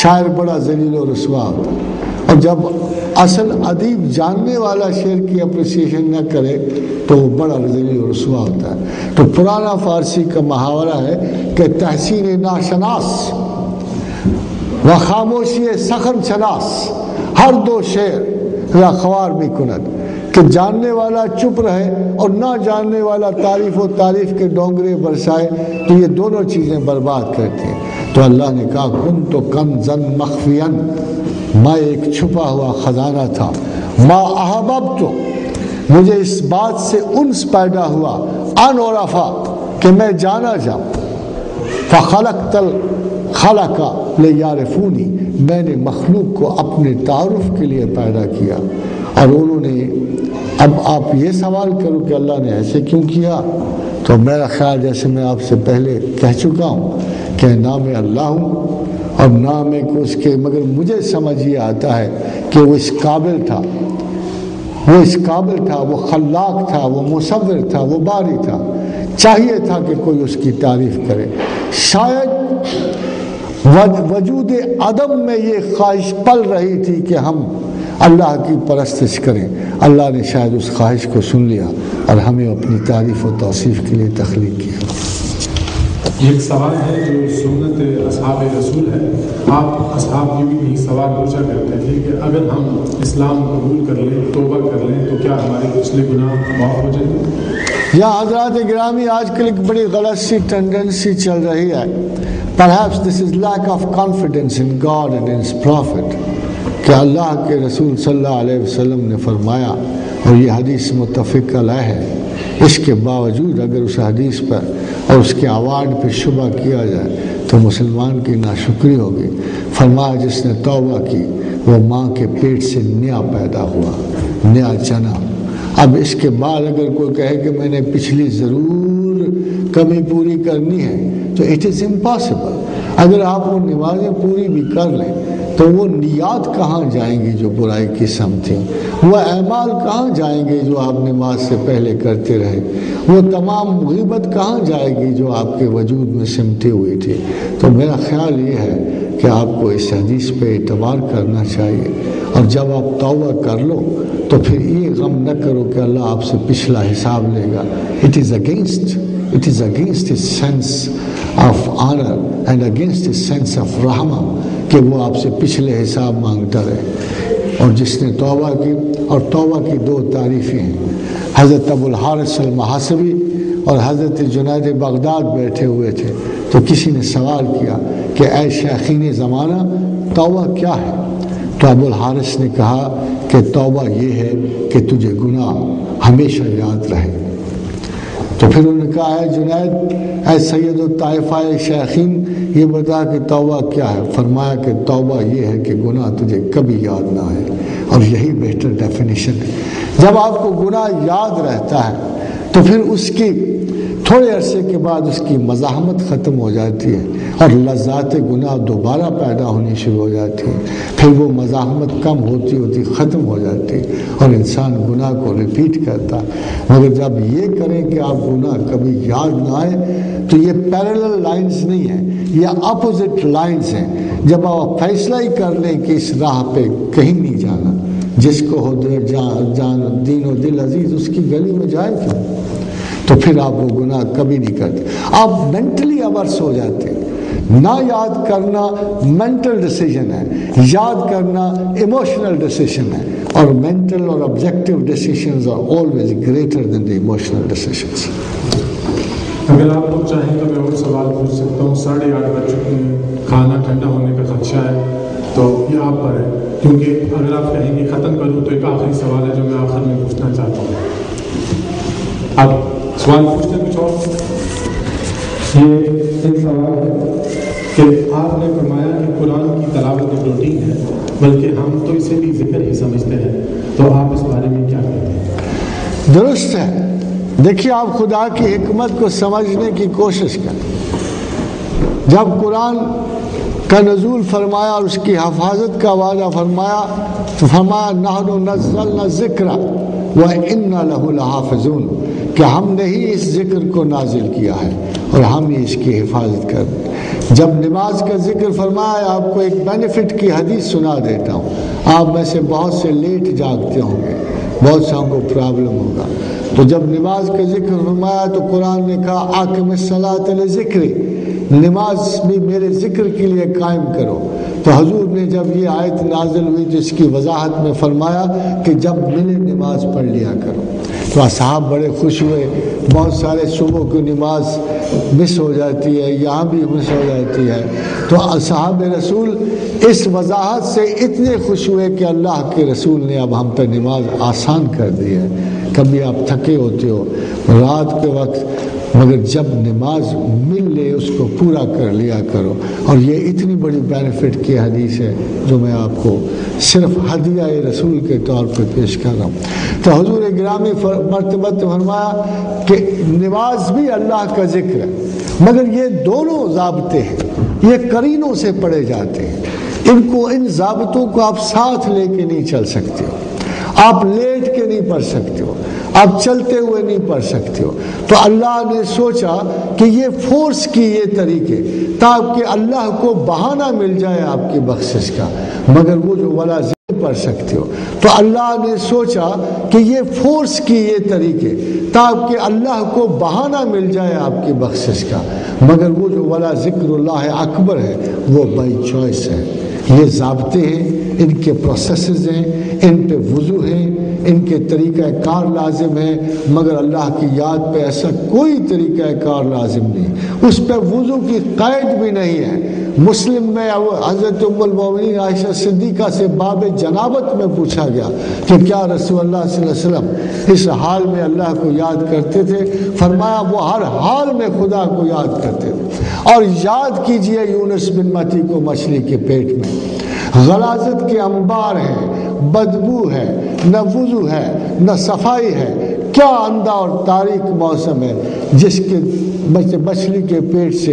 Speaker 1: شاعر بڑا ذلیل و رسوا ہوتا ہے، اور جب اصل ادیب جاننے والا شعر کی اپریسیشن نہ کرے تو وہ بڑا ذلیل و رسوا ہوتا ہے۔ تو پرانا فارسی کا محاورہ ہے کہ تحسین ناشناس و خاموشی سخن شناس ہر دو شعر را خوار بھی کند، کہ جاننے والا چپ رہے اور نہ جاننے والا تعریف و تعریف کے ڈونگرے برسائے، تو یہ دونوں چیزیں برباد کرتی ہیں۔ تو اللہ نے کہا کن تو کنزن مخفین، میں ایک چھپا ہوا خزانہ تھا، ما احببت، مجھے اس بات سے انس پیدا ہوا، ان عرفا، کہ میں جانا جاؤں، فخلقت الخلق لیعرفونی، میں نے مخلوق کو اپنے تعارف کے لیے پیدا کیا۔ اور انہوں نے، اب آپ یہ سوال کرو کہ اللہ نے ایسے کیوں کیا، تو میرا خیال جیسے میں آپ سے پہلے کہہ چکا ہوں کہ نہ میں اللہ ہوں اور نہ میں اس کے، مگر مجھے سمجھ یہ آتا ہے کہ وہ اس قابل تھا، وہ اس قابل تھا، وہ خلاق تھا، وہ مصور تھا، وہ باری تھا، چاہیے تھا کہ کوئی اس کی تعریف کرے۔ شاید وجود عدم میں یہ خواہش پل رہی تھی کہ ہم اللہ کی پرستش کریں، اللہ نے شاید اس خواہش کو سن لیا اور ہمیں اپنی تعریف و توصیف کے لیے تخلیق کیا۔
Speaker 2: ایک سوال ہے جو سنت اصحاب رسول ہے، آپ اصحاب کی بھی یہی سوال پوچھا کرتے تھے کہ اگر ہم اسلام قبول کر لیں، توبہ کر لیں، تو کیا ہمارے پچھلے گناہ معاف ہو جائیں گے؟
Speaker 1: یا حضرات گرامی، آج کل ایک بڑی غلط سی ٹینڈنسی چل رہی ہے، perhaps this is lack of confidence in God and His Prophet، کہ اللہ کے رسول صلی اللہ علیہ وسلم نے فرمایا اور یہ حدیث متفق علیہ ہے، اس کے باوجود اگر اس حدیث پر اور اس کے اوارڈ پہ شبہ کیا جائے تو مسلمان کی ناشکری ہوگی۔ فرمایا جس نے توبہ کی وہ ماں کے پیٹ سے نیا پیدا ہوا، نیا جنا۔ اب اس کے بعد اگر کوئی کہے کہ میں نے پچھلی ضرور کمی پوری کرنی ہے تو اٹ از امپاسبل۔ اگر آپ وہ نمازیں پوری بھی کر لیں تو وہ نیات کہاں جائیں گی جو برائی کی سمتیں، وہ اعمال کہاں جائیں گے جو آپ نماز سے پہلے کرتے رہے، وہ تمام غیبت کہاں جائے گی جو آپ کے وجود میں سمٹی ہوئی تھی۔ تو میرا خیال یہ ہے کہ آپ کو اس حدیث پہ اعتبار کرنا چاہیے، اور جب آپ توبہ کر لو تو پھر یہ غم نہ کرو کہ اللہ آپ سے پچھلا حساب لے گا۔ It is against his sense of honor and against his sense of rahmah کہ وہ آپ سے پچھلے حساب مانگتا رہے۔ اور جس نے توبہ کی، اور توبہ کی دو تعریفیں ہیں، حضرت ابو الحارث المحاسبی اور حضرت جنید بغداد بیٹھے ہوئے تھے تو کسی نے سوال کیا کہ اے شیخین زمانہ توبہ کیا ہے؟ تو ابو الحارث نے کہا کہ توبہ یہ ہے کہ تجھے گناہ ہمیشہ یاد رہے۔ تو پھر انہوں نے کہا اے جنید، اے سید الطائفہ شیخین، یہ بتا کہ توبہ کیا ہے؟ فرمایا کہ توبہ یہ ہے کہ گناہ تجھے کبھی یاد نہ آئے، اور یہی بہتر ڈیفینیشن ہے۔ جب آپ کو گناہ یاد رہتا ہے تو پھر اس کی تھوڑے عرصے کے بعد اس کی مزاحمت ختم ہو جاتی ہے اور لذات گناہ دوبارہ پیدا ہونی شروع ہو جاتی ہے، پھر وہ مزاحمت کم ہوتی ہوتی ختم ہو جاتی ہے اور انسان گناہ کو ریپیٹ کرتا ہے۔ مگر جب یہ کریں کہ آپ گناہ کبھی یاد نہ آئے تو یہ پیرلل لائنز نہیں ہیں، یہ اپوزٹ لائنز ہیں۔ جب آپ فیصلہ ہی کر لیں کہ اس راہ پہ کہیں نہیں جانا، جس کو ہو جان دین و دل عزیز اس کی گلی میں جائے کیوں، تو پھر آپ وہ گناہ کبھی نہیں کرتے، آپ مینٹلی اورس ہو جاتے ہیں۔ نہ یاد کرنا مینٹل ڈیسیژن ہے، یاد کرنا ایموشنل ڈیسیژن ہے، اور مینٹل اور objective decisions are always greater than the emotional decisions.
Speaker 2: اگر آپ لوگ چاہیں تو میں اور سوال پوچھ سکتا ہوں، 8:30 بج چکے ہیں، کھانا ٹھنڈا ہونے کا خدشہ ہے، تو یہ آپ پر ہے، کیونکہ اگر آپ کہیں گے ختم کروں تو ایک آخری سوال ہے جو میں آخر میں پوچھنا چاہتا ہوں۔ اب سوال پوچھتے کچھ اور؟ یہ ایک سوال ہے کہ آپ نے فرمایا کہ قرآن کی تلاوت ایک روٹین ہے، بلکہ ہم تو اسے بھی ذکر ہی سمجھتے ہیں، تو آپ اس بارے میں کیا کہتے ہیں؟
Speaker 1: درست ہے۔ دیکھیے، آپ خدا کی حکمت کو سمجھنے کی کوشش کریں۔ جب قرآن کا نزول فرمایا اور اس کی حفاظت کا وعدہ فرمایا تو فرمایا نحن نزلنا الذکر وإنا لہ لحافظون، کہ ہم نے ہی اس ذکر کو نازل کیا ہے اور ہم ہی اس کی حفاظت کر رہے ہیں۔ جب نماز کا ذکر فرمایا، آپ کو ایک بینیفٹ کی حدیث سنا دیتا ہوں۔ آپ میں سے بہت سے لیٹ جاگتے ہوں گے، بہت سو کو پرابلم ہوگا، تو جب نماز کا ذکر فرمایا تو قرآن نے کہا اقم الصلاۃ لذکری، نماز بھی میرے ذکر کے لیے قائم کرو۔ تو حضور نے جب یہ آیت نازل ہوئی تو اس کی وضاحت میں فرمایا کہ جب ملے نماز پڑھ لیا کرو. تو اصحاب بڑے خوش ہوئے. بہت سارے صبح کی نماز مس ہو جاتی ہے, یہاں بھی مس ہو جاتی ہے. تو اصحاب رسول اس وضاحت سے اتنے خوش ہوئے کہ اللہ کے رسول نے اب ہم پہ نماز آسان کر دی ہے. کبھی آپ تھکے ہوتے ہو رات کے وقت, مگر جب نماز مل لے اس کو پورا کر لیا کرو. اور یہ اتنی بڑی بینیفٹ کی حدیث ہے جو میں آپ کو صرف ہدیہ رسول کے طور پہ پیش کر رہا ہوں. تو حضور گرامی مرتبہ فرمایا کہ نماز بھی اللہ کا ذکر ہے, مگر یہ دونوں ضابطے ہیں, یہ قرینوں سے پڑھے جاتے ہیں. ان ضابطوں کو آپ ساتھ لے کے نہیں چل سکتے ہو, آپ لیٹ کے نہیں پڑھ سکتے ہو, آپ چلتے ہوئے نہیں پڑھ سکتے ہو. تو اللہ نے سوچا کہ یہ فورس کی یہ طریقے تاکہ اللہ کو بہانہ مل جائے آپ کی بخشش کا, مگر وہ جو ولا ذکر پڑھ سکتے ہو. تو اللہ نے سوچا کہ یہ فورس کی یہ طریقے تاکہ اللہ کو بہانہ مل جائے آپ کی بخشش کا, مگر وہ جو ولا ذکر اللہ اکبر ہے وہ بائی چوائس ہے. یہ ضابطے ہیں, ان کے پروسیسز ہیں, ان پہ وضو ہیں, ان کے طریقہ کار لازم ہے, مگر اللہ کی یاد پہ ایسا کوئی طریقہ کار لازم نہیں. اس پہ وضو کی قید بھی نہیں ہے. مسلم میں حضرت ام المومنین عائشہ صدیقہ سے باب جنابت میں پوچھا گیا کہ کیا رسول اللہ صلی اللہ علیہ وسلم اس حال میں اللہ کو یاد کرتے تھے؟ فرمایا وہ ہر حال میں خدا کو یاد کرتے تھے. اور یاد کیجئے یونس بن متی کو مچھلی کے پیٹ میں, غلاظت کے انبار ہیں, بدبو ہے, نہ وضو ہے نہ صفائی ہے. کیا اندھا اور تاریک موسم ہے جس کے مچھلی کے پیٹ سے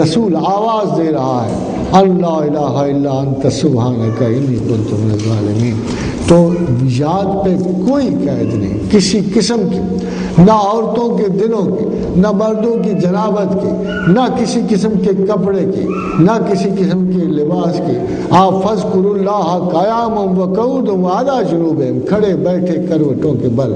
Speaker 1: رسول آواز دے رہا ہے اللہ الہ الا انت سبحانک انی کنت من الظالمین. تو یاد پہ کوئی قید نہیں کسی قسم کی, نہ عورتوں کے دنوں کی, نہ مردوں کی جنابت کی, نہ کسی قسم کے کپڑے کی, نہ کسی قسم کے لباس کی. آپ فذکروا اللہ قیاما وقعودا وعلی جنوبہم, کھڑے بیٹھے کروٹوں کے بل.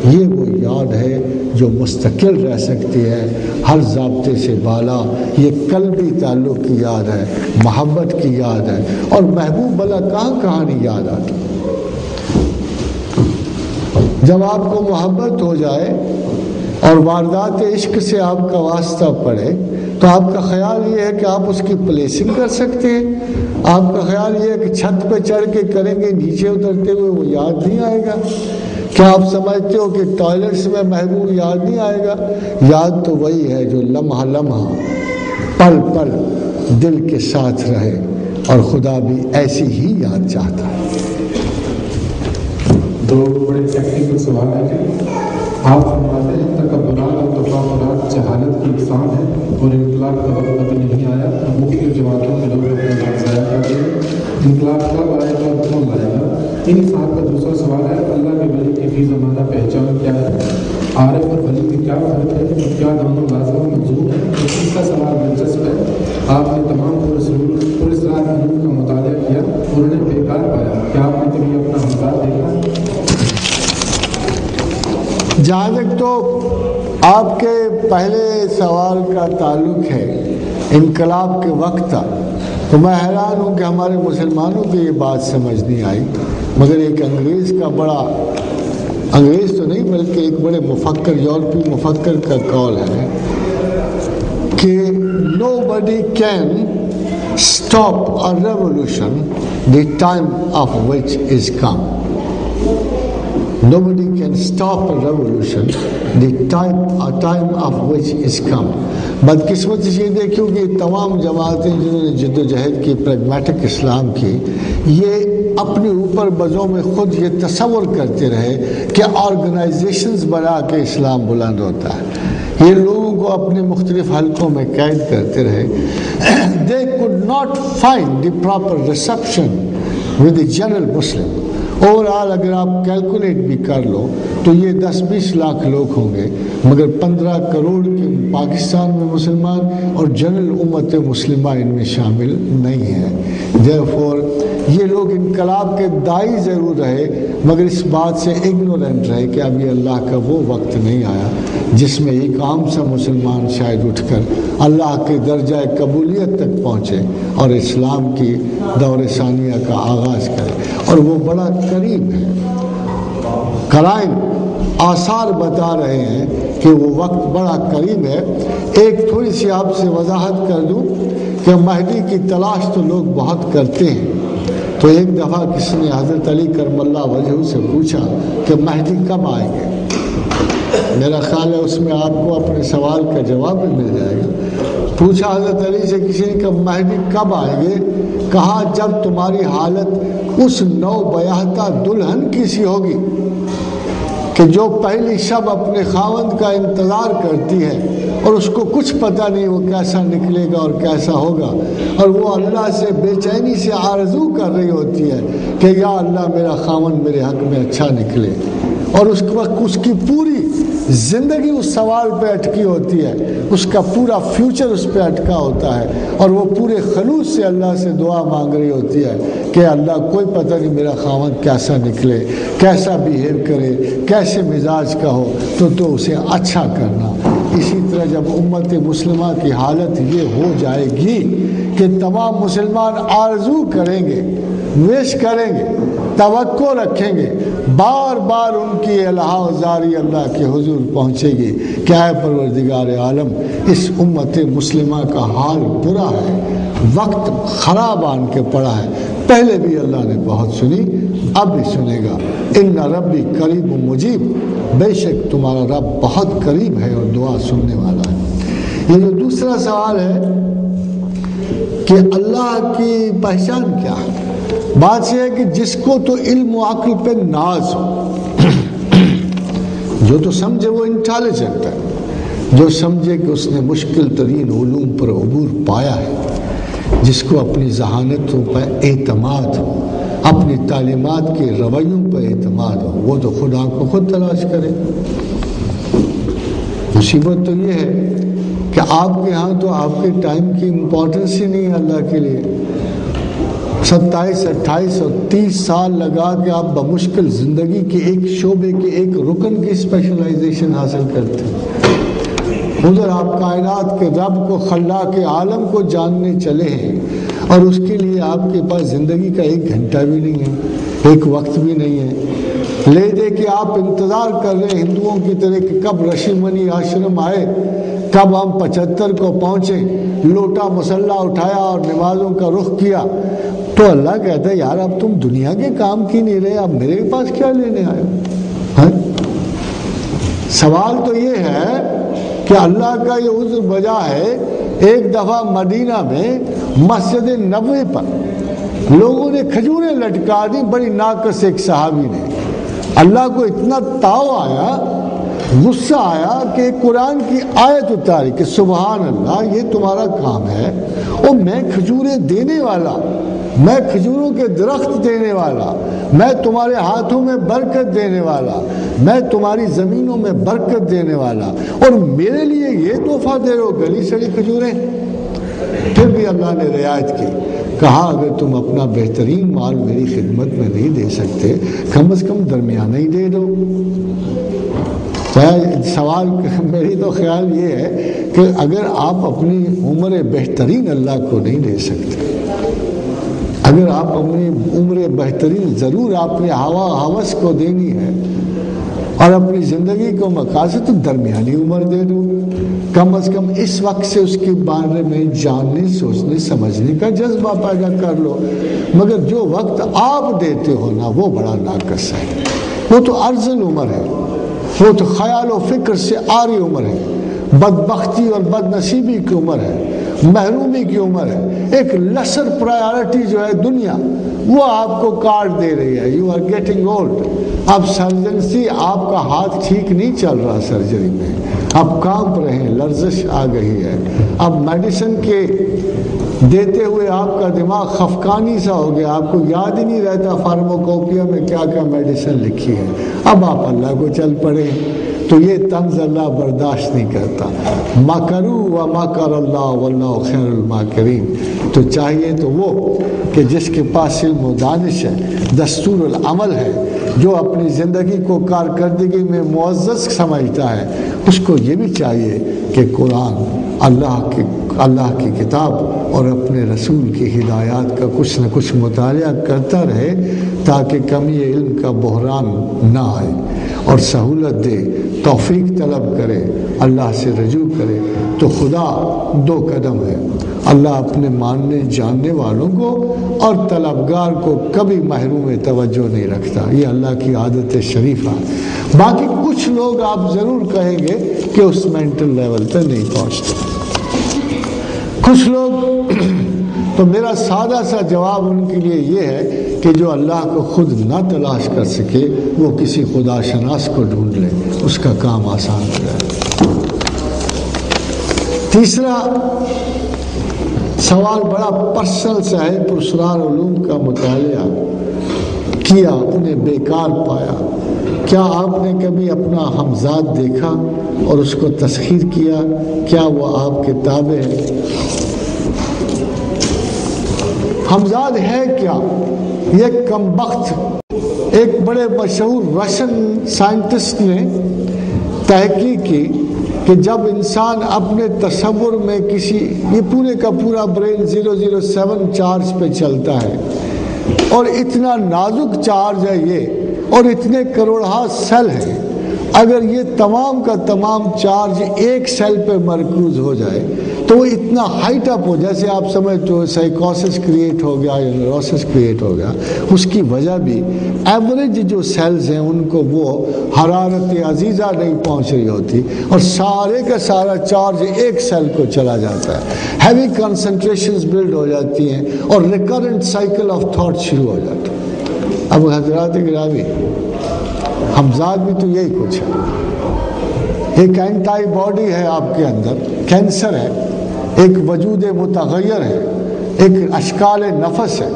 Speaker 1: یہ وہ یاد ہے جو مستقل رہ سکتی ہے ہر ضابطے سے بالا. یہ قلبی تعلق کی یاد ہے, محبت کی یاد ہے. اور محبوب بلا کہاں نہیں یاد آتی. جب آپ کو محبت ہو جائے اور واردات عشق سے آپ کا واسطہ پڑے تو آپ کا خیال یہ ہے کہ آپ اس کی پلیسنگ کر سکتے ہیں. آپ کا خیال یہ ہے کہ چھت پہ چڑھ کے کریں گے, نیچے اترتے ہوئے وہ یاد نہیں آئے گا. کیا آپ سمجھتے ہو کہ ٹوائلٹس میں محبوب یاد نہیں آئے گا؟ یاد تو وہی ہے جو لمحہ لمحہ پل پل دل کے ساتھ رہے, اور خدا بھی ایسی ہی یاد چاہتا ہے.
Speaker 2: دو بڑے ٹیکنیکل سوال ہیں. آپ فرماتے ہیں تکبرات اور تفاخرات جہالت کی اقسام ہے اور انقلاب کا وقت ابھی نہیں آیا, مختلف جماعتوں کے لوگ اپنے وقت ضائع کر دیں. انقلاب کب آئے گا اور کون لائے گا؟ ان صاحب کا دوسرا سوال ہے اللہ کے ولی کی فی زمانہ پہچان کیا ہے؟ عارف اور ولی میں کیا فرق ہے اور کیا دونوں لازم و منظور ہیں؟ اور تیسرا سوال دلچسپ ہے. آپ نے تمام پراسرار علوم کا مطالعہ کیا اور انہیں بیکار پایا, کیا آپ نے کبھی اپنا ہمکار دیکھا؟
Speaker 1: جہاں تک تو آپ کے پہلے سوال کا تعلق ہے انقلاب کے وقت تھا, تو میں حیران ہوں کہ ہمارے مسلمانوں کی یہ بات سمجھ نہیں آئی. مگر ایک انگریز کا بڑا, انگریز تو نہیں بلکہ ایک بڑے مفکر, یورپی مفکر کا قول ہے کہ nobody can stop a revolution the time of which is come. Nobody can stop a revolution the time of which is come. بدقسمتی سے یہ دیکھو کہ تمام جماعتیں جنہوں نے جد و جہد کی پریگمیٹک اسلام کی, یہ اپنے اوپر بزوں میں خود یہ تصور کرتے رہے کہ آرگنائزیشنز بنا کے اسلام بلند ہوتا ہے. یہ لوگوں کو اپنے مختلف حلقوں میں قید کرتے رہے. They could not find the proper reception with the general Muslim. Overall اگر آپ کیلکولیٹ بھی کر لو تو یہ 10-20 لاکھ لوگ ہوں گے, مگر 15 کروڑ کے پاکستان میں مسلمان اور جنرل امت مسلمہ ان میں شامل نہیں ہے. therefore یہ لوگ انقلاب کے دائی ضرور رہے, مگر اس بات سے اگنورنٹ رہے کہ ابھی اللہ کا وہ وقت نہیں آیا جس میں ایک عام سا مسلمان شاید اٹھ کر اللہ کے درجہ قبولیت تک پہنچے اور اسلام کی دور ثانیہ کا آغاز کرے، اور وہ بڑا قریب ہے۔ قرائن آثار بتا رہے ہیں کہ وہ وقت بڑا قریب ہے۔ ایک تھوڑی سی آپ سے وضاحت کر دوں کہ مہدی کی تلاش تو لوگ بہت کرتے ہیں، تو ایک دفعہ کسی نے حضرت علی کرم اللہ وجہہ سے پوچھا کہ مہدی کب آئیں گے؟ میرا خیال ہے اس میں آپ کو اپنے سوال کا جواب بھی مل جائے گا۔ پوچھا حضرت علی سے کسی نے کہ مہدی کب آئیں گے؟ کہا جب تمہاری حالت اس نو بیاہتا دلہن کی سی ہوگی کہ جو پہلی شب اپنے خاوند کا انتظار کرتی ہے اور اس کو کچھ پتہ نہیں وہ کیسا نکلے گا اور کیسا ہوگا، اور وہ اللہ سے بے چینی سے آرزو کر رہی ہوتی ہے کہ یا اللہ میرا خاوند میرے حق میں اچھا نکلے، اور اس وقت اس کی پوری زندگی اس سوال پہ اٹکی ہوتی ہے، اس کا پورا فیوچر اس پہ اٹکا ہوتا ہے، اور وہ پورے خلوص سے اللہ سے دعا مانگ رہی ہوتی ہے کہ اللہ کوئی پتہ نہیں میرا خاوند کیسا نکلے، کیسا بیہیو کرے، کیسے مزاج کا ہو، تو اسے اچھا کرنا۔ اسی طرح جب امت مسلمہ کی حالت یہ ہو جائے گی کہ تمام مسلمان آرزو کریں گے، وش کریں گے، توقع رکھیں گے، بار بار ان کی الہا و زاری اللہ کے حضور پہنچے گی کہ اے پروردگار عالم اس امت مسلمہ کا حال برا ہے، وقت خراب آن کے پڑا ہے، پہلے بھی اللہ نے بہت سنی، اب بھی سنے گا۔ ان ربی قریب مجیب، بے شک تمہارا رب بہت قریب ہے اور دعا سننے والا ہے۔ یہ جو دوسرا سوال ہے کہ اللہ کی پہچان کیا ہے، بات یہ ہے کہ جس کو تو علم و عقل پہ ناز ہو، جو تو سمجھے وہ انٹیلیجنٹ ہے، جو سمجھے کہ اس نے مشکل ترین علوم پر عبور پایا ہے، جس کو اپنی ذہانتوں پر اعتماد ہو، اپنی تعلیمات کے رویوں پر اعتماد ہو، وہ تو خدا کو خود تلاش کرے۔ مصیبت تو یہ ہے کہ آپ کے ہاں تو آپ کے ٹائم کی امپورٹنس ہی نہیں ہے اللہ کے لیے۔ 27, 28 اور 30 سال لگا کے آپ بمشکل زندگی کے ایک شعبے کے ایک رکن کی اسپیشلائزیشن حاصل کرتے ہیں، ادھر آپ کائنات کے رب کو، خلاق عالم کو جاننے چلے ہیں، اور اس کے لیے آپ کے پاس زندگی کا 1 گھنٹہ بھی نہیں ہے، ایک وقت بھی نہیں ہے۔ لے دے کہ آپ انتظار کر رہے ہیں ہندوؤں کی طرح کہ کب رشی منی آشرم آئے، کب ہم 75 کو پہنچے، لوٹا مسلح اٹھایا اور نمازوں کا رخ کیا، تو اللہ کہتا ہے یار اب تم دنیا کے کام کی نہیں رہے، اب میرے پاس کیا لینے آئے ہو؟ سوال تو یہ ہے کہ اللہ کا یہ عذر بجا ہے۔ ایک دفعہ مدینہ میں مسجد نبوی پر لوگوں نے کھجوریں لٹکا دی، بڑی ناقص ایک صحابی نے، اللہ کو اتنا تاؤ آیا، غصہ آیا کہ قرآن کی آیت اتاری کہ سبحان اللہ یہ تمہارا کام ہے، اور میں کھجوریں دینے والا، میں کھجوروں کے درخت دینے والا، میں تمہارے ہاتھوں میں برکت دینے والا، میں تمہاری زمینوں میں برکت دینے والا، اور میرے لیے یہ تحفہ دے رہے ہو گلی سڑی کھجوریں۔ پھر بھی اللہ نے رعایت کی، کہا اگر تم اپنا بہترین مال میری خدمت میں نہیں دے سکتے، کم از کم درمیانہ ہی دے دو۔ سوال میری تو خیال یہ ہے کہ اگر آپ اپنی عمر بہترین اللہ کو نہیں دے سکتے، اگر آپ اپنی عمر بہترین ضرور آپ نے ہوس کو دینی ہے اور اپنی زندگی کو مقاصد، تو درمیانی عمر دے دو، کم از کم اس وقت سے اس کے بارے میں جاننے، سوچنے، سمجھنے کا جذبہ پیدا کر لو۔ مگر جو وقت آپ دیتے ہو نا وہ بڑا ناقص ہے، وہ تو ارذل عمر ہے، وہ تو خیال و فکر سے آری عمر ہے، بدبختی اور بد نصیبی کی عمر ہے، محرومی کی عمر ہے، ایک لسر پرائیورٹی جو ہے دنیا وہ آپ کو کاٹ دے رہی ہے۔ You are getting old. اب سرجنسی آپ کا ہاتھ ٹھیک نہیں چل رہا، سرجری میں اب کانپ رہے ہیں، لرزش آ گئی ہے، اب میڈیسن کے دیتے ہوئے آپ کا دماغ خفقانی سا ہو گیا، آپ کو یاد ہی نہیں رہتا فارموکوپیا میں کیا کیا میڈیسن لکھی ہے، اب آپ اللہ کو چل پڑے۔ تو یہ طنز اللہ برداشت نہیں کرتا. مکروا ومکر اللہ واللہ خیر الماکرین. تو چاہیے تو وہ کہ جس کے پاس علم و دانش ہے، دستور العمل ہے، جو اپنی زندگی کو کارکردگی میں معزز سمجھتا ہے، اس کو یہ بھی چاہیے کہ قرآن، اللہ کی کتاب اور اپنے رسول کی ہدایات کا کچھ نہ کچھ مطالعہ کرتا رہے تاکہ کمی علم کا بحران نہ آئے، اور سہولت دے، توفیق طلب کرے، اللہ سے رجوع کرے. تو خدا دو قدم ہے، اللہ اپنے ماننے جاننے والوں کو اور طلبگار کو کبھی محروم توجہ نہیں رکھتا. یہ اللہ کی عادت شریفہ. باقی کچھ لوگ آپ ضرور کہیں گے کہ اس مینٹل لیول پہ نہیں پہنچتے، کچھ لوگ. تو میرا سادہ سا جواب ان کے لیے یہ ہے کہ جو اللہ کو خود نہ تلاش کر سکے وہ کسی خدا شناس کو ڈھونڈ لے، اس کا کام آسان ہو جائے. تیسرا سوال بڑا پرسنل سا ہے. پرسرار علوم کا مطالعہ کیا، انہیں بیکار پایا. کیا آپ نے کبھی اپنا ہمزاد دیکھا اور اس کو تسخیر کیا؟ کیا وہ آپ کے تابع ہے؟ ہمزاد ہے کیا؟ یہ کمبخت ایک بڑے مشہور رشین سائنٹسٹ نے تحقیق کی کہ جب انسان اپنے تصور میں یہ پورے کا پورا برین 007 چارج پہ چلتا ہے، اور اتنا نازک چارج ہے یہ، اور اتنے کروڑہا سیل ہیں، اگر یہ تمام کا تمام چارج ایک سیل پہ مرکوز ہو جائے تو وہ اتنا ہائٹ اپ ہو، جیسے آپ سمجھتے ہو سائیکوسس کریٹ ہو گیا یا نیوروسس کریٹ ہو گیا. اس کی وجہ بھی ایوریج جو سیلز ہیں ان کو وہ حرارت عزیزہ نہیں پہنچ رہی ہوتی، اور سارے کا سارا چارج ایک سیل کو چلا جاتا ہے. ہیوی کنسنٹریشنز بلڈ ہو جاتی ہیں اور ریکرنٹ سائیکل آف تھاٹ شروع ہو جاتا ہے. اب حضرات گرامی، ہمزاد بھی تو یہی کچھ ہے. ایک اینٹائی باڈی ہے آپ کے اندر، کینسر ہے، ایک وجود متغیر ہے، ایک اشکال نفس ہے،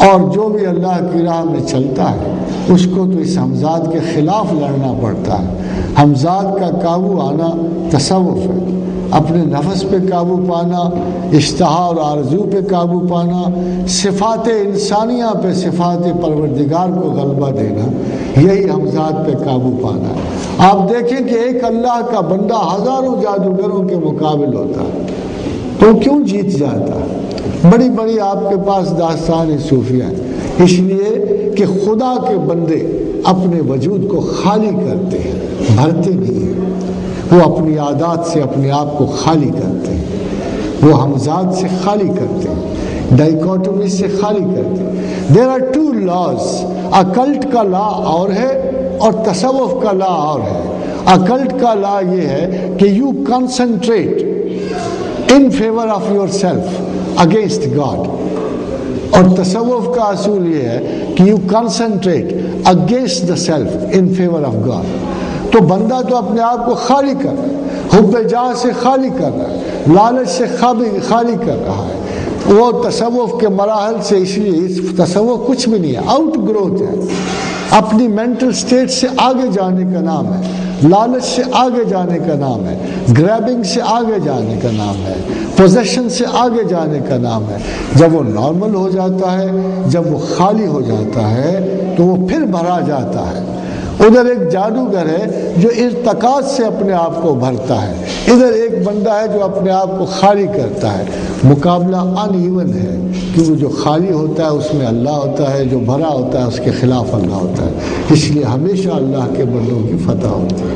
Speaker 1: اور جو بھی اللہ کی راہ میں چلتا ہے اس کو تو اس ہمزاد کے خلاف لڑنا پڑتا ہے. ہمزاد کا قابو آنا تصوف ہے. اپنے نفس پہ قابو پانا، اشتہا اور آرزو پہ قابو پانا، صفات انسانیہ پہ صفات پروردگار کو غلبہ دینا، یہی ہمزاد پہ قابو پانا ہے. آپ دیکھیں کہ ایک اللہ کا بندہ ہزاروں جادوگروں کے مقابل ہوتا ہے تو کیوں جیت جاتا ہے؟ بڑی بڑی آپ کے پاس داستان صوفیہ ہیں، اس لیے کہ خدا کے بندے اپنے وجود کو خالی کرتے ہیں، بھرتے نہیں ہیں. وہ اپنی عادات سے اپنے آپ کو خالی کرتے ہیں، وہ ہمزاد سے خالی کرتے ہیں، ڈائیکوٹومی سے خالی کرتے ہیں. There are two laws. Occult کا لا اور ہے اور تصوف کا لا اور ہے. اکلٹ کا لا یہ ہے کہ you concentrate in favour of your self against God, اور تصوف کا اصول یہ ہے کہ you concentrate against the self in favour of God. تو بندہ تو اپنے آپ کو خالی کر رہا ہے، حب جاہ سے خالی کر رہا ہے، لالچ سے خالی کر رہا ہے. وہ تصوف کے مراحل سے، اس لیے تصوف کچھ بھی نہیں ہے، آؤٹ گروتھ ہے. اپنی مینٹل سٹیٹ سے آگے جانے کا نام ہے، لالچ سے آگے جانے کا نام ہے، گریبنگ سے آگے جانے کا نام ہے، پوزیشن سے آگے جانے کا نام ہے. جب وہ نارمل ہو جاتا ہے، جب وہ خالی ہو جاتا ہے تو وہ پھر بھرا جاتا ہے. ادھر ایک جادوگر ہے جو ارتکاز سے اپنے آپ کو بھرتا ہے، ادھر ایک بندہ ہے جو اپنے آپ کو خالی کرتا ہے. مقابلہ ان ایون ہے، کیونکہ جو خالی ہوتا ہے اس میں اللہ ہوتا ہے، جو بھرا ہوتا ہے اس کے خلاف اللہ ہوتا ہے. اس لیے ہمیشہ اللہ کے بندوں کی فتح ہوتی ہے.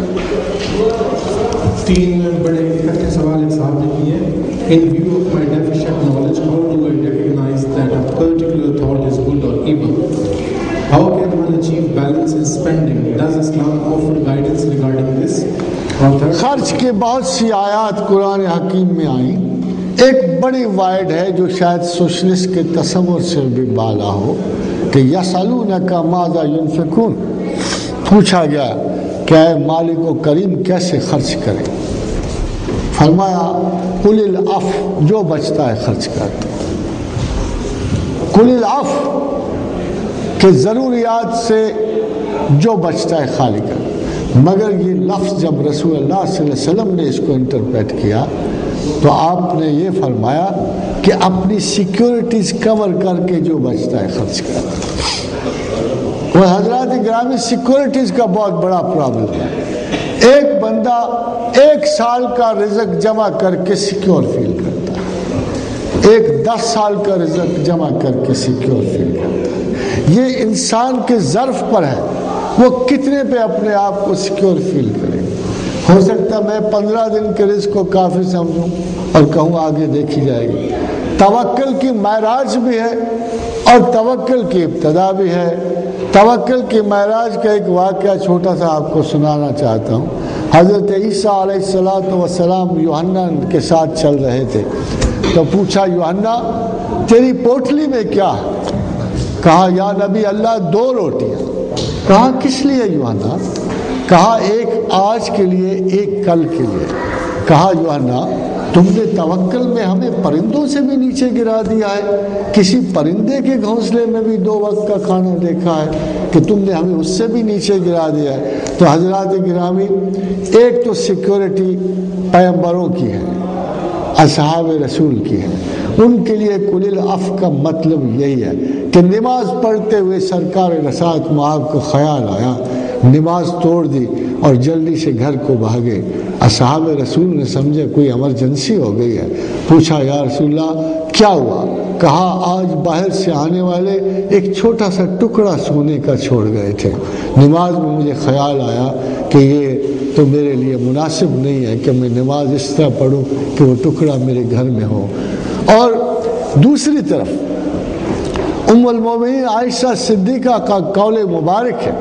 Speaker 2: 3 بڑے اکٹھے سوال ایک صاحب نے کیے ہیں. In view of my deficient knowledge, how do I recognize that a particular thought is good or evil? How can one achieve balance in spending? Does Islam offer guidance regarding this?
Speaker 1: خرچ کے بہت سی آیات قرآن حکیم میں آئیں. ایک بڑی wide ہے جو شاید سوشلسٹ کے تصور سے بھی بالا ہو کہ یسألونک ماذا ينفقون. پوچھا گیا کہ اے مالک و کریم کیسے خرچ کریں؟ فرمایا قل العفو، جو بچتا ہے خرچ کرتا. قل العفو کہ ضروریات سے جو بچتا ہے خالی کر. مگر یہ لفظ جب رسول اللہ صلی اللہ علیہ وسلم نے اس کو انٹرپریٹ کیا تو آپ نے یہ فرمایا کہ اپنی سیکیورٹیز کور کر کے جو بچتا ہے خرچ کر۔ وہ حضرات گرامی سیکیورٹیز کا بہت بڑا پرابلم ہے۔ ایک بندہ 1 سال کا رزق جمع کر کے سیکیور فیل کرتا ہے، ایک 10 سال کا رزق جمع کر کے سیکیور فیل کرتا ہے۔ یہ انسان کے ظرف پر ہے، وہ کتنے پہ اپنے آپ کو سیکیور فیل کرے۔ ہو سکتا میں 15 دن کے رزق کو کافی سمجھوں اور کہوں آگے دیکھی جائے گی۔ توکل کی معراج بھی ہے اور توکل کی ابتدا بھی ہے۔ توکل کی معراج کا ایک واقعہ چھوٹا سا آپ کو سنانا چاہتا ہوں۔ حضرت عیسیٰ علیہ السلام یوحنا کے ساتھ چل رہے تھے تو پوچھا، یوحنا تیری پوٹلی میں کیا ہے؟ کہا یا نبی اللہ 2 روٹیاں۔ کہا کس لیے یوحنا؟ کہا ایک آج کے لیے، ایک کل کے لیے۔ کہا یوحنا تم نے توکل میں ہمیں پرندوں سے بھی نیچے گرا دیا ہے، کسی پرندے کے گھونسلے میں بھی 2 وقت کا کھانا دیکھا ہے کہ تم نے ہمیں اس سے بھی نیچے گرا دیا ہے۔ تو حضرات گرامی، ایک تو سیکیورٹی پیغمبروں کی ہے، اصحاب رسول کی ہے، ان کے لیے کل العف کا مطلب یہی ہے کہ نماز پڑھتے ہوئے سرکار رسالت مآب کو خیال آیا، نماز توڑ دی اور جلدی سے گھر کو بھاگے۔ اصحاب رسول نے سمجھا کوئی ایمرجنسی ہو گئی ہے، پوچھا یا رسول اللہ کیا ہوا؟ کہا آج باہر سے آنے والے ایک چھوٹا سا ٹکڑا سونے کا چھوڑ گئے تھے، نماز میں مجھے خیال آیا کہ یہ تو میرے لیے مناسب نہیں ہے کہ میں نماز اس طرح پڑھوں کہ وہ ٹکڑا میرے گھر میں ہو۔ اور دوسری طرف ام المومنین عائشہ صدیقہ کا قول مبارک ہے